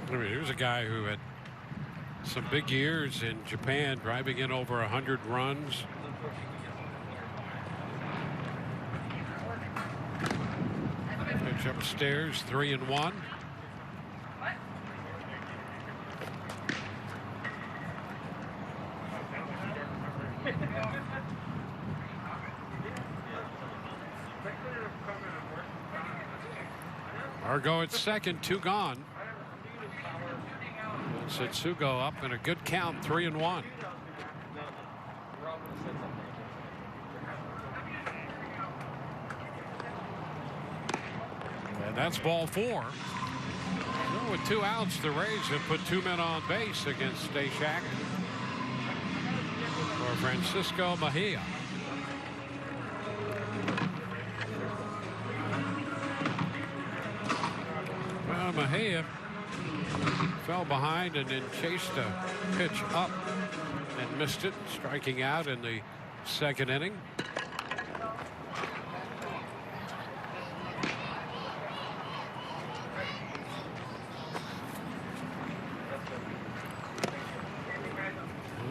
I mean, here's a guy who had some big years in Japan, driving in over 100 runs. Pitch upstairs, 3-1. Margot at second, 2 gone. And Satsugo up in a good count, 3-1. And that's ball 4. Well, with 2 outs, the Rays have put 2 men on base against Stashak for Francisco Mejia. Well, Mejia fell behind and then chased a pitch up and missed it, striking out in the second inning.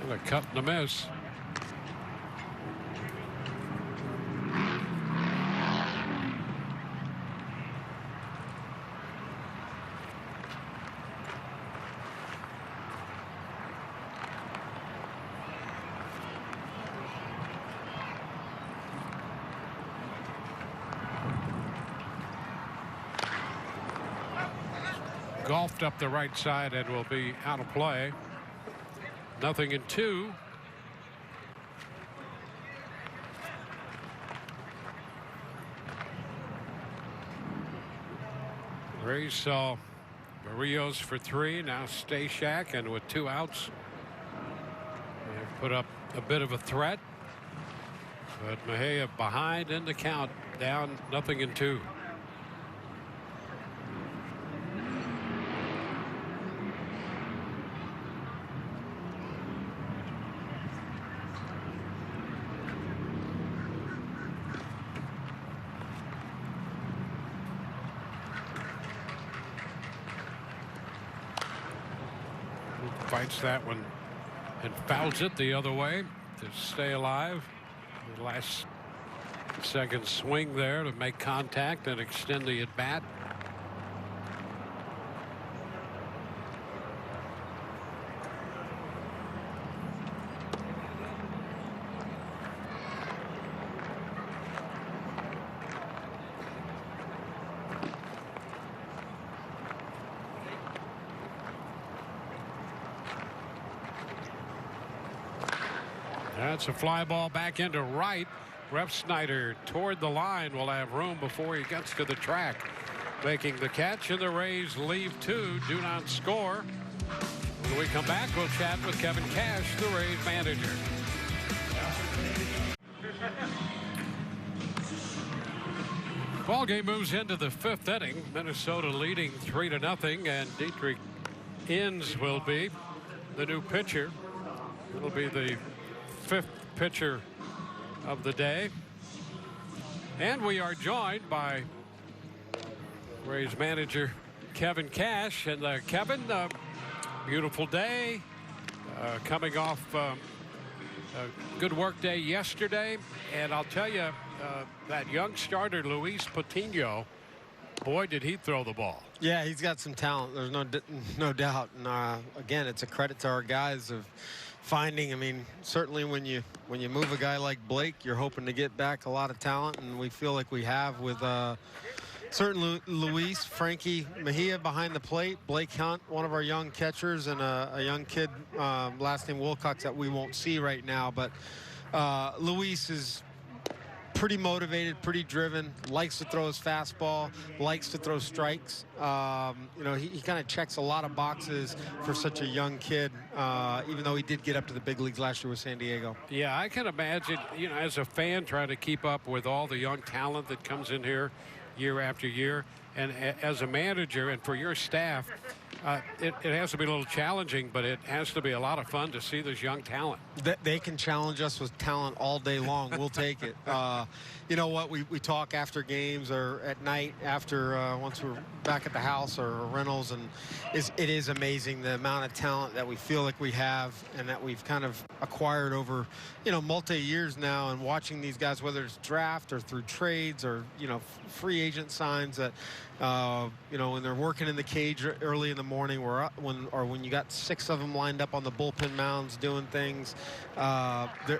Well, a cut and a miss. Golfed up the right side and will be out of play. 0-2. Rays saw Barrios for 3, now Stashak, and with 2 outs, they've put up a bit of a threat. But Mejia behind in the count, down 0-2. Fights that one and fouls it the other way to stay alive. The last second swing there to make contact and extend the at bat. That's a fly ball back into right. Ref Snyder toward the line will have room before he gets to the track. Making the catch, and the Rays leave 2, do not score. When we come back, we'll chat with Kevin Cash, the Rays manager. Ball game moves into the 5th inning. Minnesota leading 3-0, and Dietrich Inns will be the new pitcher. It'll be the 5th pitcher of the day. And we are joined by Rays manager Kevin Cash. And Kevin, beautiful day, coming off a good work day yesterday. And I'll tell you, that young starter Luis Patino, boy, did he throw the ball. Yeah, he's got some talent. There's no doubt. And again, it's a credit to our guys of finding. I mean, certainly when you move a guy like Blake, you're hoping to get back a lot of talent, and we feel like we have with certainly Luis, Frankie Mejia behind the plate, Blake Hunt, one of our young catchers, and a young kid, last name Wilcox, that we won't see right now. But Luis is pretty motivated, pretty driven, likes to throw his fastball, likes to throw strikes. You know, he kind of checks a lot of boxes for such a young kid, even though he did get up to the big leagues last year with San Diego. Yeah, I can imagine, you know, as a fan trying to keep up with all the young talent that comes in here year after year, and as a manager and for your staff, it has to be a little challenging, but it has to be a lot of fun to see this young talent. They can challenge us with talent all day long. We'll take it. You know what? We talk after games or at night after once we're back at the house or rentals, and it is amazing the amount of talent that we feel like we have and that we've kind of acquired over, you know, multi-years now. And watching these guys, whether it's draft or through trades or, you know, free agent signs, that you know, when they're working in the cage early in the morning, when you got 6 of them lined up on the bullpen mounds doing things,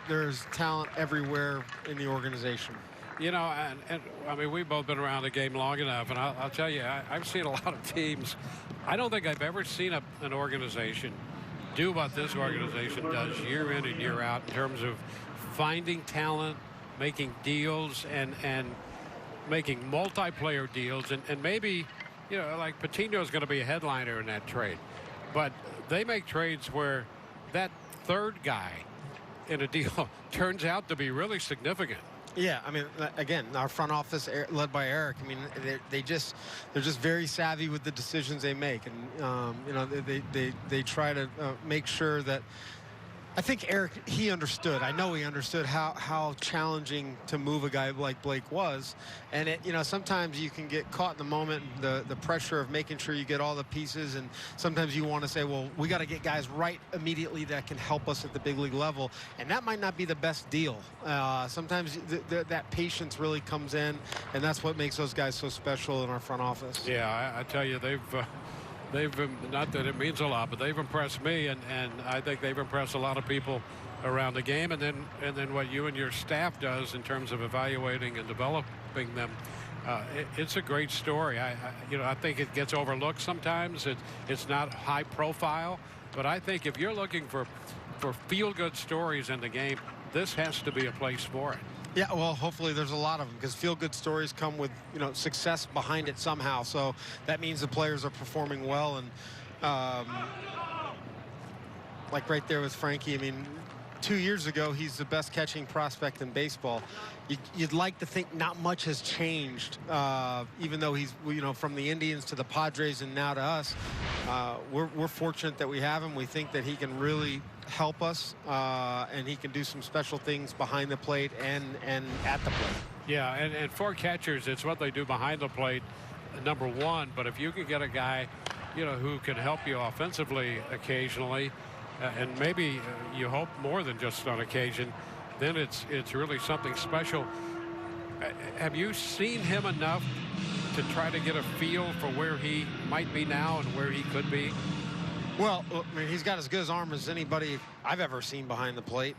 there's talent everywhere in the organization. You know, and I mean, we've both been around the game long enough, and I'll tell you, I've seen a lot of teams. I don't think I've ever seen an organization do what this organization does year in and year out in terms of finding talent, making deals, and making multiplayer deals, and maybe, you know, like Patino's going to be a headliner in that trade, but they make trades where that third guy in a deal turns out to be really significant. Yeah, I mean, again, our front office led by Eric, I mean, they're just very savvy with the decisions they make, and you know, they try to make sure that, I think Eric, he understood. I know he understood how challenging to move a guy like Blake was. And, you know, sometimes you can get caught in the moment, the pressure of making sure you get all the pieces. And sometimes you want to say, well, we got to get guys right immediately that can help us at the big league level. And that might not be the best deal. Sometimes that patience really comes in. And that's what makes those guys so special in our front office. Yeah, I tell you, they've not that it means a lot, but they've impressed me, and I think they've impressed a lot of people around the game. And then what you and your staff does in terms of evaluating and developing them, it's a great story. You know, I think it gets overlooked sometimes. It's not high profile, but I think if you're looking for feel-good stories in the game, this has to be a place for it. Yeah, well, hopefully there's a lot of them, because feel-good stories come with, success behind it somehow. So that means the players are performing well. And like right there with Frankie, I mean, 2 years ago, he's the best catching prospect in baseball. You'd like to think not much has changed, even though he's, from the Indians to the Padres and now to us. We're fortunate that we have him. We think that he can really help us, and he can do some special things behind the plate and at the plate. Yeah, and for catchers, it's what they do behind the plate, number one. But if you can get a guy, who can help you offensively occasionally, and maybe you hope more than just on occasion, then it's really something special. Have you seen him enough to try to get a feel for where he might be now and where he could be? Well, I mean, he's got as good an arm as anybody I've ever seen behind the plate.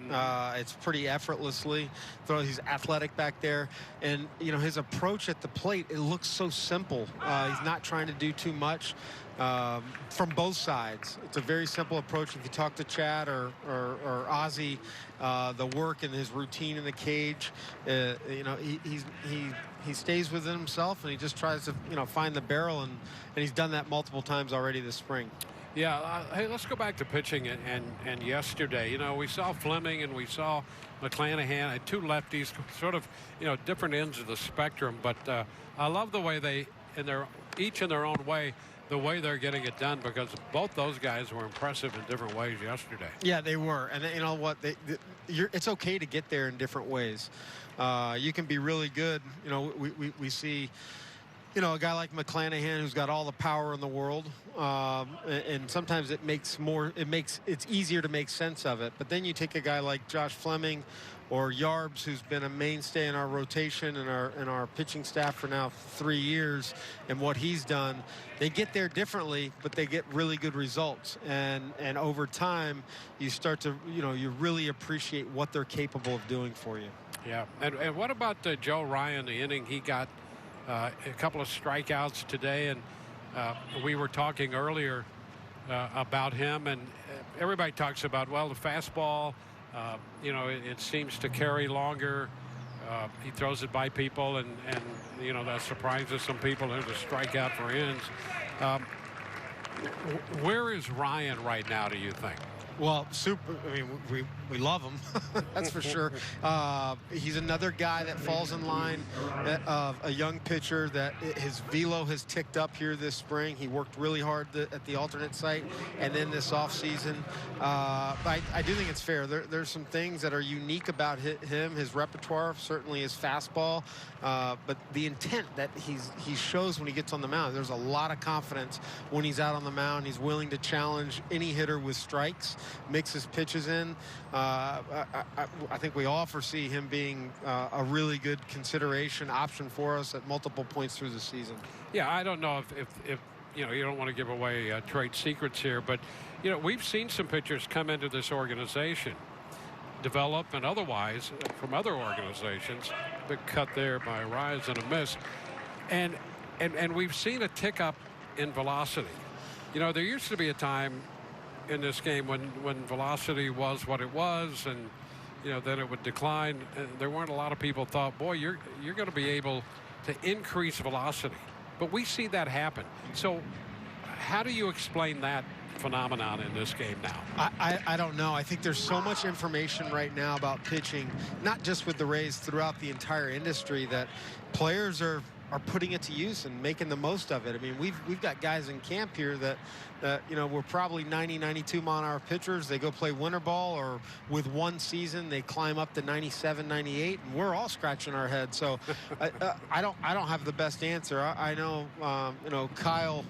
It's pretty effortlessly. He's athletic back there. And, his approach at the plate, it looks so simple. He's not trying to do too much from both sides. It's a very simple approach. If you talk to Chad or Ozzie, the work and his routine in the cage, he stays within himself, and he just tries to, find the barrel. And he's done that multiple times already this spring. Yeah, hey, let's go back to pitching and yesterday. We saw Fleming and we saw McClanahan, two lefties, sort of, different ends of the spectrum. But I love the way they, each in their own way, the way they're getting it done, because both those guys were impressive in different ways yesterday. Yeah, they were. And you know what? It's okay to get there in different ways. You can be really good. We see, a guy like McClanahan who's got all the power in the world, and sometimes it's easier to make sense of it. But then you take a guy like Josh Fleming or Yarbs, who's been a mainstay in our rotation and our pitching staff for now 3 years, and what he's done. They get there differently, but they get really good results. And over time, you start to, you really appreciate what they're capable of doing for you. Yeah. And what about Joe Ryan, the inning he got? A couple of strikeouts today, and we were talking earlier about him, and everybody talks about, well, the fastball, it seems to carry longer. He throws it by people, and that surprises some people. There's a strikeout for ends. Where is Ryan right now, do you think? Well, I mean, we love him. That's for sure. He's another guy that falls in line of a young pitcher that his velo has ticked up here this spring. He worked really hard at the alternate site, and then this offseason. I do think it's fair. There's some things that are unique about him. His repertoire, certainly his fastball, but the intent that he shows when he gets on the mound. There's a lot of confidence when he's out on the mound. He's willing to challenge any hitter with strikes, mix his pitches in. I think we all foresee him being a really good consideration option for us at multiple points through the season. Yeah, I don't know if you don't want to give away trade secrets here, but we've seen some pitchers come into this organization, develop and otherwise from other organizations, but cut there by a rise and a miss, and we've seen a tick up in velocity. There used to be a time in this game when velocity was what it was, and then it would decline. There weren't a lot of people thought, boy, you're going to be able to increase velocity, but we see that happen. So how do you explain that phenomenon in this game now? I don't know. I think there's so much information right now about pitching, not just with the Rays, throughout the entire industry, that players are putting it to use and making the most of it. I mean, we've got guys in camp here that we're probably 90, 92 mile-an-hour pitchers. They go play winter ball, or with one season they climb up to 97, 98, and we're all scratching our heads. So I don't have the best answer. I know Kyle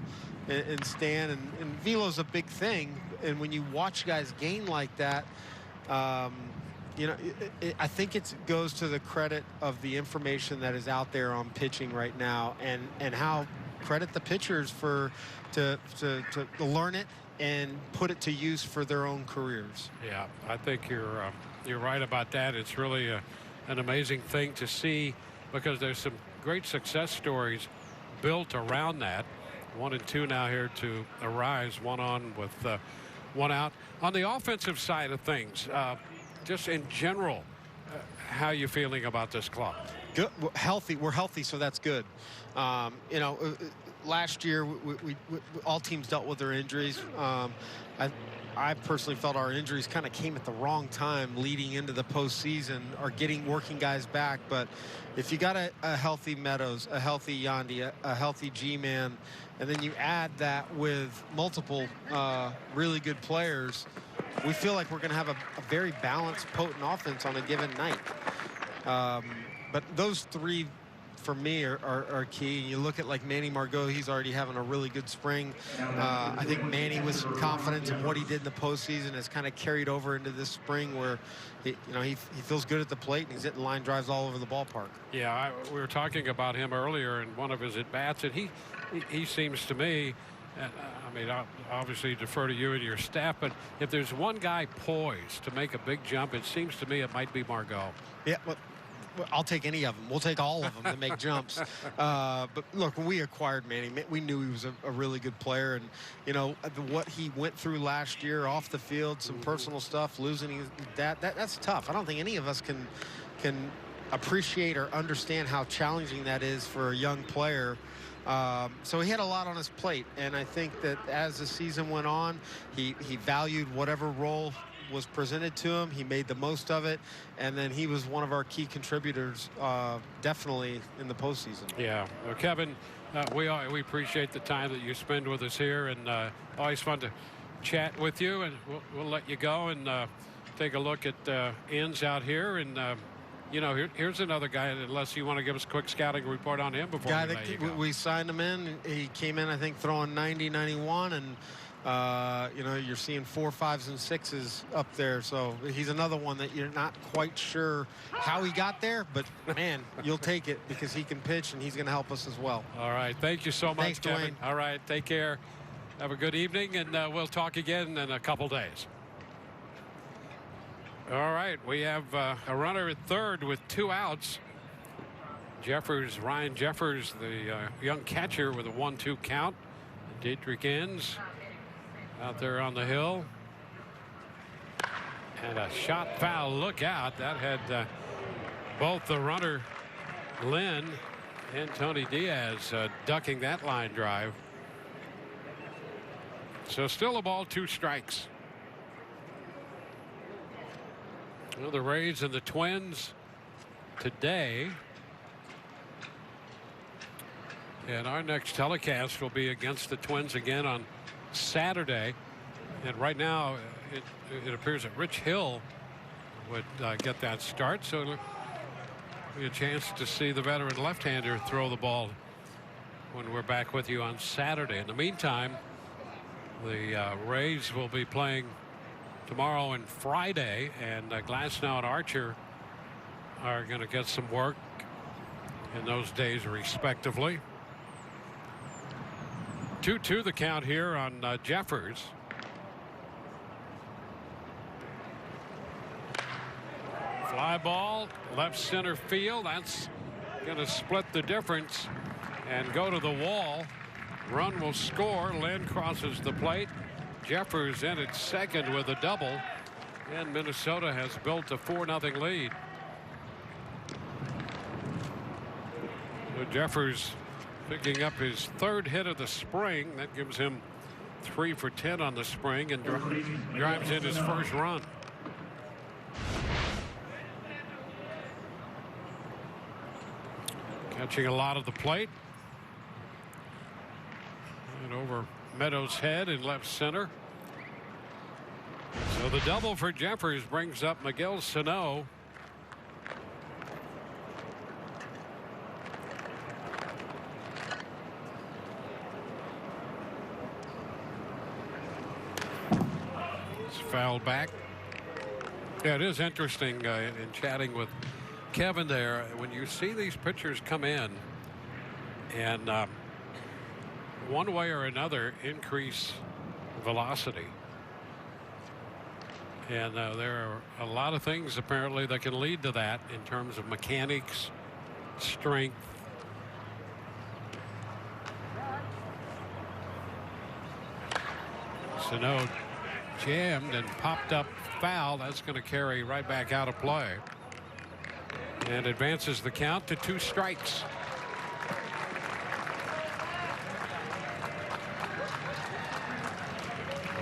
and Stan and velo's a big thing, and when you watch guys gain like that, I think it goes to the credit of the information that is out there on pitching right now, and how credit the pitchers to learn it and put it to use for their own careers. Yeah, I think you're right about that. It's really an amazing thing to see, because there's some great success stories built around that. 1 and 2 now here to Arise, one on with one out. On the offensive side of things, just in general, how you feeling about this club? Good, healthy. We're healthy, so that's good. You know, last year we all teams dealt with their injuries. I personally felt our injuries kind of came at the wrong time leading into the postseason, or getting working guys back. But if you got a healthy Meadows, a healthy Yandy, a healthy G-Man, and then you add that with multiple really good players, we feel like we're going to have a very balanced, potent offense on a given night. But those three, for me, are key. You look at like Manny Margot, he's already having a really good spring. I think Manny, with some confidence in what he did in the postseason, has kind of carried over into this spring, where he feels good at the plate and he's hitting line drives all over the ballpark. Yeah, we were talking about him earlier in one of his at-bats, and he seems to me, I mean, I'll obviously defer to you and your staff, but if there's one guy poised to make a big jump, it seems to me it might be Margot. Yeah, well, I'll take any of them. We'll take all of them to make jumps. But look, when we acquired Manny, we knew he was a really good player. And, you know, what he went through last year off the field, some personal stuff, losing that's tough. I don't think any of us can appreciate or understand how challenging that is for a young player. So he had a lot on his plate. And I think that as the season went on, he valued whatever role was presented to him. He made the most of it, and then he was one of our key contributors, definitely in the postseason. Yeah, well, Kevin, we appreciate the time that you spend with us here, and always fun to chat with you. And we'll let you go and take a look at ends out here. And you know, here's another guy. Unless you want to give us a quick scouting report on him before we signed him in. He came in, I think, throwing 90, 91, and you know, you're seeing 4, 5s, and 6s up there. So he's another one that you're not quite sure how he got there, but man, you'll take it because he can pitch and he's going to help us as well. All right. Thank you so much, Thanks, Kevin. Dwayne. All right. Take care. Have a good evening, and we'll talk again in a couple days. All right. We have a runner at third with 2 outs. Ryan Jeffers, the young catcher, with a 1-2 count. Dietrich Enns out there on the hill, and a shot foul. Look out. That had both the runner Lynn and Tony Diaz ducking that line drive. So still a ball, 2 strikes. Well, the Rays and the Twins today, and our next telecast will be against the Twins again on Saturday. And right now it appears that Rich Hill would get that start, so it'll be a chance to see the veteran left-hander throw the ball when we're back with you on Saturday. In the meantime, the Rays will be playing tomorrow and Friday, and Glasnow and Archer are going to get some work in those days respectively. 2-2 the count here on Jeffers. Fly ball, left center field. That's going to split the difference and go to the wall. Run will score. Lynn crosses the plate. Jeffers in at second with a double, and Minnesota has built a 4-0 lead. So Jeffers picking up his 3rd hit of the spring. That gives him 3 for 10 on the spring, and drives in his first run. Catching a lot of the plate. And over Meadows' head in left center. So the double for Jeffers brings up Miguel Sano. Fouled back. Yeah, it is interesting in chatting with Kevin there, when you see these pitchers come in and one way or another increase velocity, and there are a lot of things apparently that can lead to that in terms of mechanics, strength. Sano jammed and popped up foul. That's going to carry right back out of play. and advances the count to 2 strikes.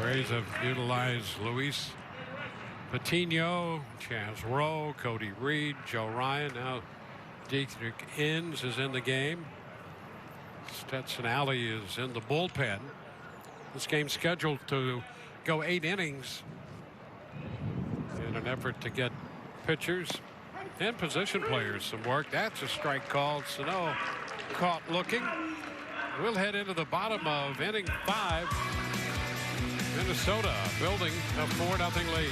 Rays have utilized Luis Patino, Chaz Rowe, Cody Reed, Joe Ryan. Now Dietrich Inns is in the game. Stetson Alley is in the bullpen. This game's scheduled to go 8 innings in an effort to get pitchers and position players some work. That's a strike called. Sano caught looking. We'll head into the bottom of inning 5. Minnesota building a 4-0 lead.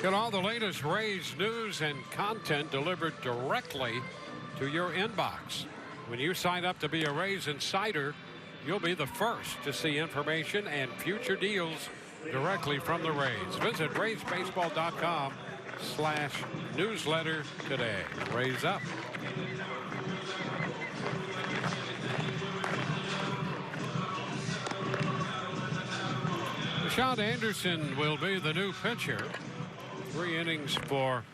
Get all the latest Rays news and content delivered directly to your inbox. When you sign up to be a Rays insider, you'll be the first to see information and future deals directly from the Rays. Visit RaysBaseball.com/newsletter today. Rays up. Sean Anderson will be the new pitcher. 3 innings for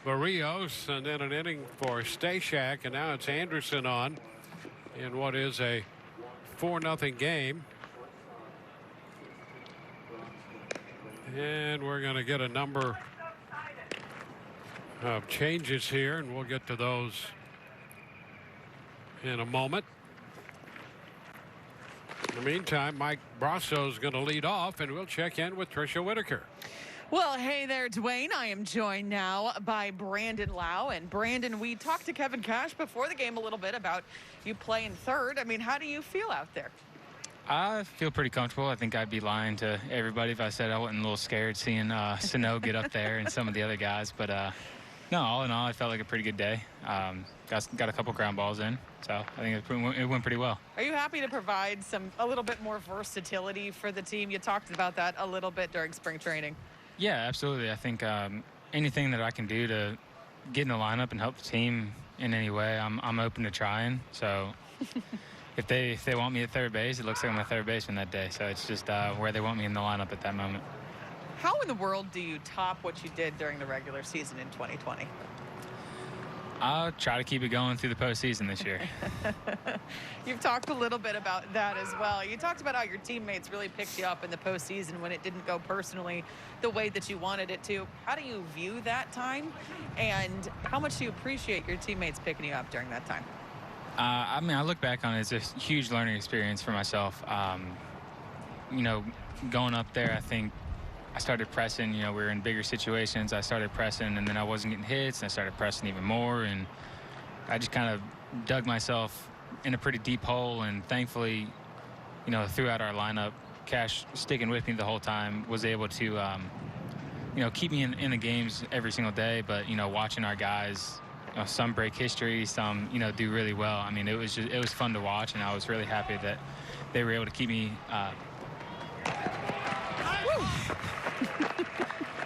Barrios and then an inning for Stashak, and now it's Anderson on in what is a 4-0 game. And we're going to get a number of changes here, and we'll get to those in a moment. In the meantime, Mike Brasso is going to lead off, and we'll check in with Tricia Whitaker. Well, hey there, Dwayne. I am joined now by Brandon Lau. And Brandon, we talked to Kevin Cash before the game a little bit about you playing third. I mean, how do you feel out there? I feel pretty comfortable. I think I'd be lying to everybody if I said I wasn't a little scared seeing Sano get up there and some of the other guys. But no, all in all, I felt like a pretty good day. Got a couple ground balls in, so I think it went pretty well. Are you happy to provide a little bit more versatility for the team? You talked about that a little bit during spring training. Yeah, absolutely. I think anything that I can do to get in the lineup and help the team in any way, I'm open to trying. So if they want me at third base, it looks like I'm a third baseman that day. So it's just where they want me in the lineup at that moment. How in the world do you top what you did during the regular season in 2020? I'll try to keep it going through the postseason this year. You've talked a little bit about that as well. You talked about how your teammates really picked you up in the postseason when it didn't go personally the way that you wanted it to. How do you view that time, and how much do you appreciate your teammates picking you up during that time? I mean, I look back on it as a huge learning experience for myself. You know, going up there, I think I started pressing. You know, we were in bigger situations. I started pressing, and then I wasn't getting hits, and I started pressing even more, and I just kind of dug myself in a pretty deep hole. And thankfully, you know, throughout our lineup, Cash sticking with me the whole time was able to, you know, keep me in the games every single day. But, you know, watching our guys, you know, some break history, some, you know, do really well. I mean, it was fun to watch, and I was really happy that they were able to keep me.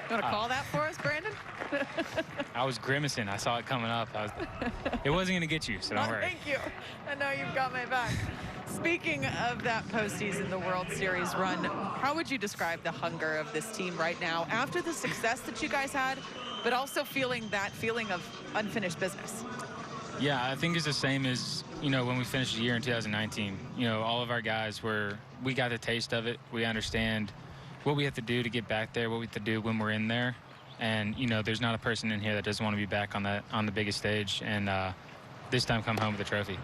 You want to call that for us, Brandon? I was grimacing. I saw it coming up. It wasn't going to get you, so don't worry. Thank you. I know you've got my back. Speaking of that postseason, the World Series run, how would you describe the hunger of this team right now after the success that you guys had, but also feeling that feeling of unfinished business? Yeah, I think it's the same as, you know, when we finished the year in 2019. You know, all of our guys we got the taste of it. We understand what we have to do to get back there, what we have to do when we're in there. And, you know, there's not a person in here that doesn't want to be back on the biggest stage, and this time come home with a trophy.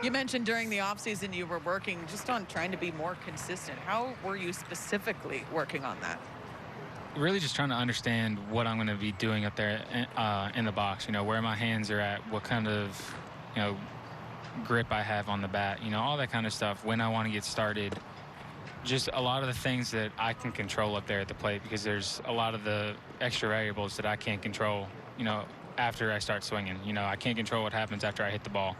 You mentioned during the offseason you were working just on trying to be more consistent. How were you specifically working on that? Really just trying to understand what I'm going to be doing up there in the box, you know, where my hands are at, what kind of, you know, grip I have on the bat, you know, all that kind of stuff, when I want to get started. Just a lot of the things that I can control up there at the plate, because there's a lot of the extra variables that I can't control, you know, after I start swinging. You know, I can't control what happens after I hit the ball.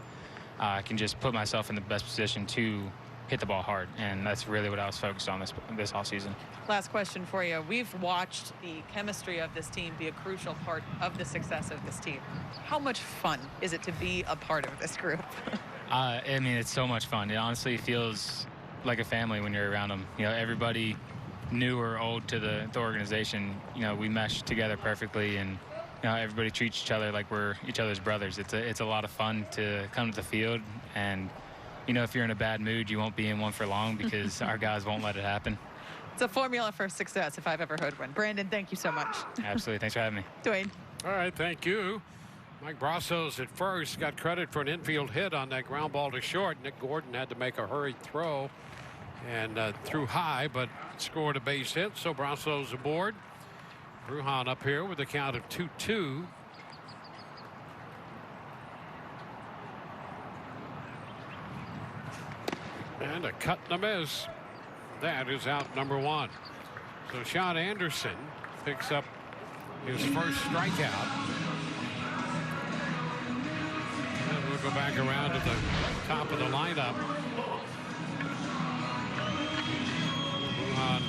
I can just put myself in the best position to hit the ball hard, and that's really what I was focused on this offseason. Last question for you. We've watched the chemistry of this team be a crucial part of the success of this team. How much fun is it to be a part of this group? I mean, it's so much fun. It honestly feels like a family when you're around them. You know, everybody new or old to the organization, you know, we mesh together perfectly, and you know, everybody treats each other like we're each other's brothers. It's a lot of fun to come to the field, and you know, if you're in a bad mood, you won't be in one for long because our guys won't let it happen. It's a formula for success if I've ever heard one. Brandon, thank you so much. Absolutely. Thanks for having me. Dwayne. All right, thank you. Mike Brassos at first got credit for an infield hit on that ground ball to short. Nick Gordon had to make a hurried throw and threw high, but scored a base hit. So Brassos aboard. Bruhan up here with a count of 2-2. And a cut and a miss. That is out number one. So Sean Anderson picks up his first strikeout. And we'll go back around to the top of the lineup. On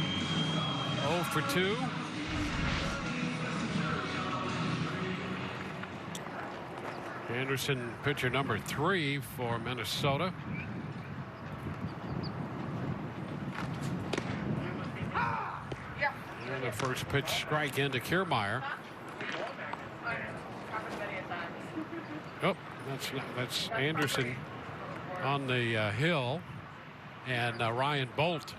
0 for 2. Anderson, pitcher number 3 for Minnesota. And the first pitch strike into Kiermaier. Oh, that's Anderson on the hill, and Ryan Bolt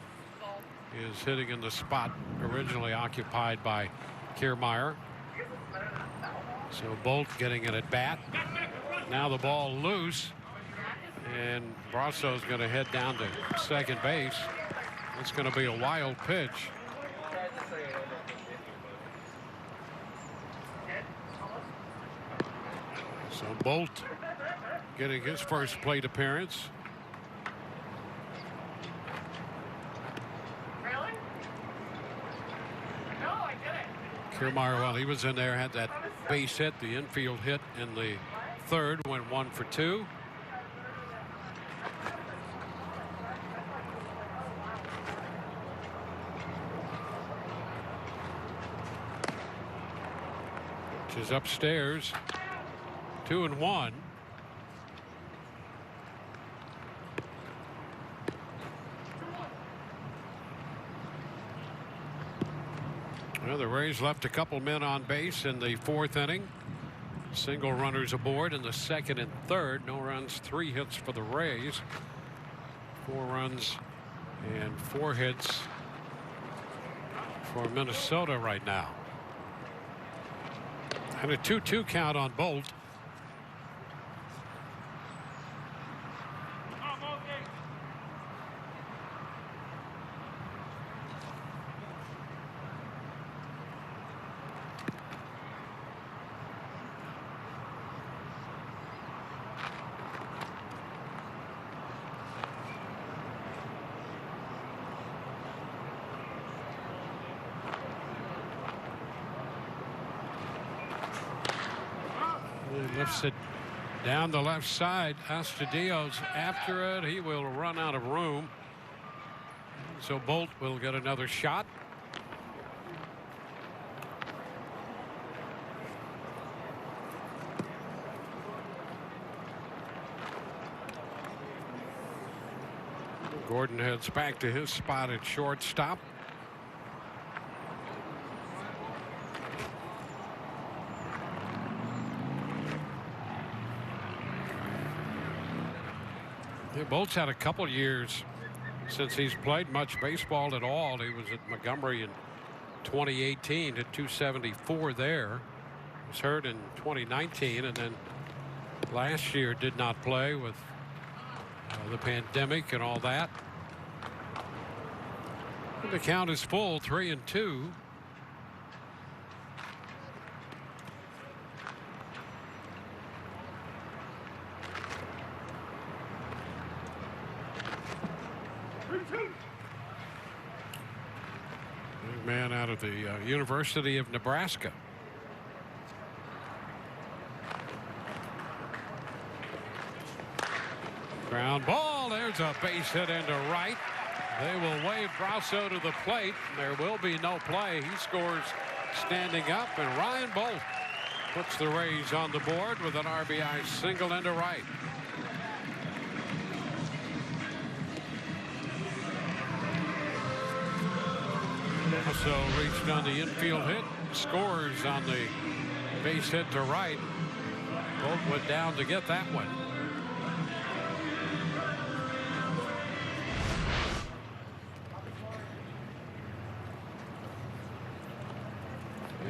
is hitting in the spot originally occupied by Kiermaier. So Bolt getting an at bat. Now the ball loose, and Brasso's going to head down to second base. It's going to be a wild pitch. So Bolt getting his first plate appearance. Really? No, I didn't. Kiermaier, while he was in there, had that base hit, the infield hit in the third, went 1 for 2. Which is upstairs. 2-1. Well, the Rays left a couple men on base in the 4th inning. Single runners aboard in the 2nd and 3rd. No runs, 3 hits for the Rays. 4 runs and 4 hits for Minnesota right now. And a 2-2 count on Bolt. He lifts it down the left side. Astudillo's after it. He will run out of room. So Bolt will get another shot. Gordon heads back to his spot at shortstop. Yeah, Bolt's had a couple years since he's played much baseball at all. He was at Montgomery in 2018 at 274 there. Was hurt in 2019, and then last year did not play with the pandemic and all that. And the count is full, 3-2. Man out of the University of Nebraska. Ground ball. There's a base hit into right. They will wave Brasso to the plate. There will be no play. He scores standing up, and Ryan Bolt puts the Rays on the board with an RBI single into right. Also reached on the infield hit, scores on the base hit to right. Bolt went down to get that one.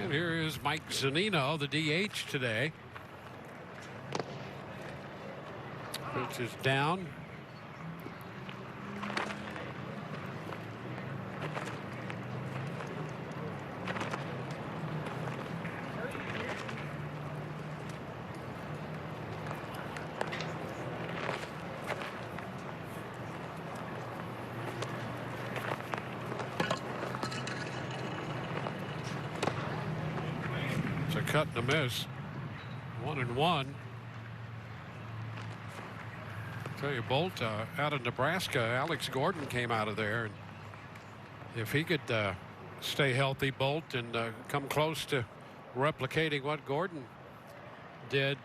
And here is Mike Zunino, the DH today. Pitch is down. It's a cut and a miss. 1-1. Tell you, Bolt out of Nebraska, Alex Gordon came out of there, and if he could stay healthy, Bolt, and come close to replicating what Gordon did,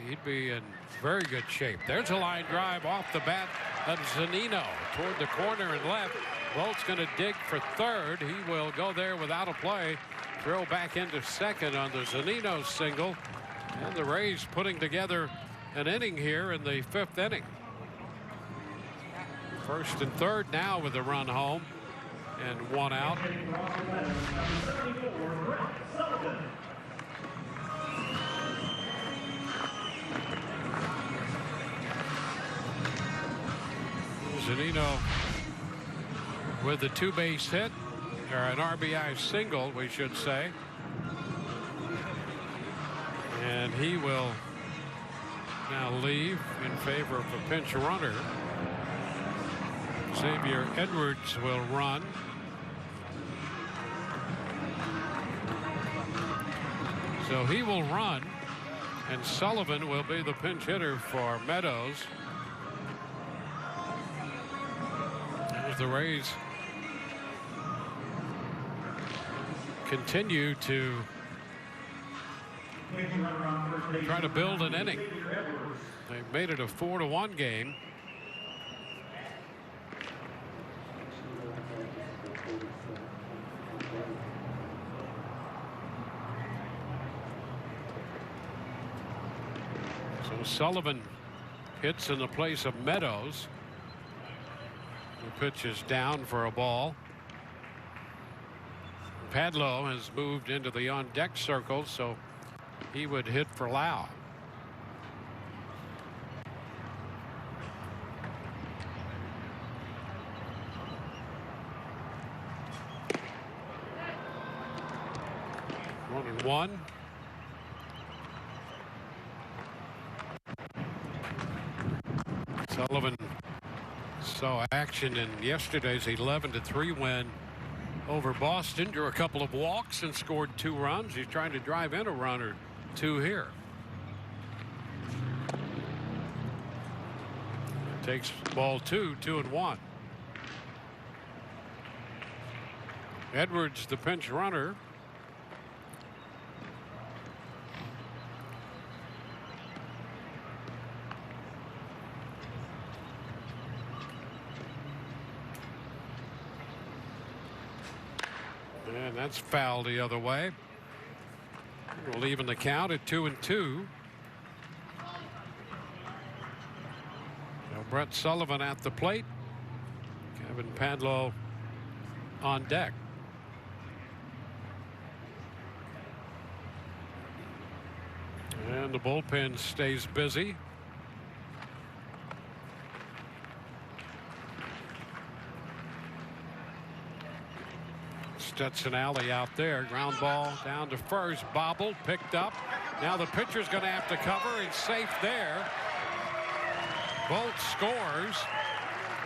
he'd be in very good shape. There's a line drive off the bat of Zunino toward the corner and left. Bolt's going to dig for third. He will go there without a play. Throw back into second on the Zunino single, and the Rays putting together an inning here in the 5th inning. First and third now with a run home and 1 out. Zunino with the 2-base hit, or an RBI single, we should say. And he will now leave in favor of a pinch runner. Xavier Edwards will run. So he will run, and Sullivan will be the pinch hitter for Meadows. As the Rays continue to try to build an inning. They've made it a 4-1 game. So Sullivan hits in the place of Meadows. The pitch is down for a ball. Padlo has moved into the on-deck circle, so he would hit for Lau. One and one. Sullivan saw action in yesterday's 11-3 win over Boston, drew a couple of walks and scored 2 runs. He's trying to drive in a run or 2 here. Takes ball 2, 2-1. Edwards, the pinch runner. And that's foul the other way. We'll even the count at 2-2. Now Brett Sullivan at the plate. Kevin Padlo on deck. And the bullpen stays busy. Stetson Alley out there. Ground ball down to first. Bobbled, picked up. Now the pitcher's going to have to cover. It's safe there. Bolt scores.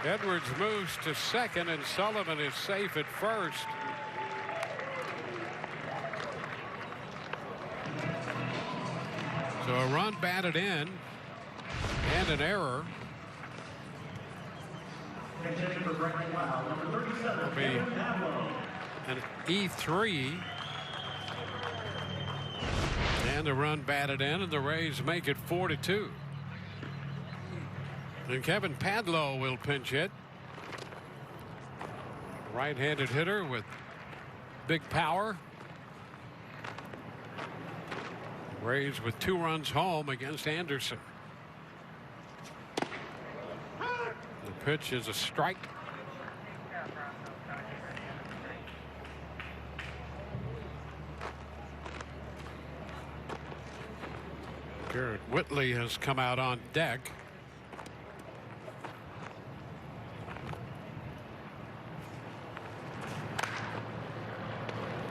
Edwards moves to second, and Sullivan is safe at first. So a run batted in and an error. Will be an E3, and the run batted in, and the Rays make it 4-2. And Kevin Padlo will pinch hit. Right-handed hitter with big power. Rays with 2 runs home against Anderson. The pitch is a strike. Garrett Whitley has come out on deck.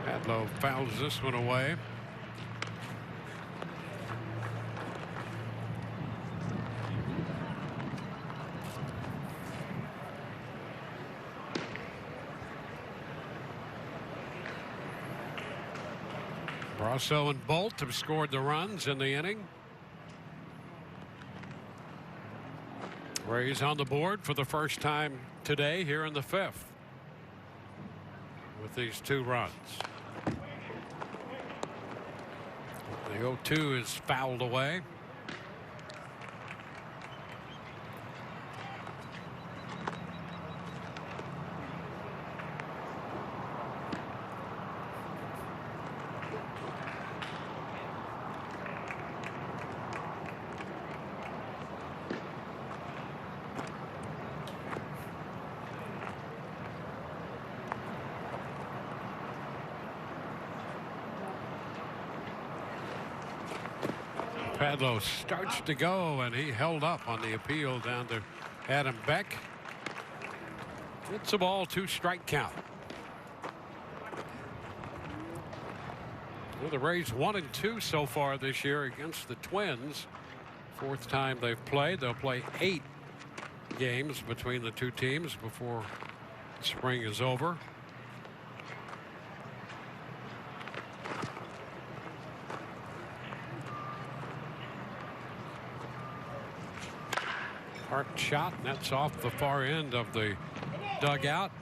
Padlo fouls this one away. Brasso and Bolt have scored the runs in the inning. Rays on the board for the first time today here in the 5th with these 2 runs. The 0-2 is fouled away. Padlo starts to go, and he held up on the appeal down to Adam Beck. It's a ball, 2-strike count. Well, the Rays 1-2 so far this year against the Twins. 4th time they've played. They'll play 8 games between the 2 teams before spring is over. Hard shot, and that's off the far end of the dugout.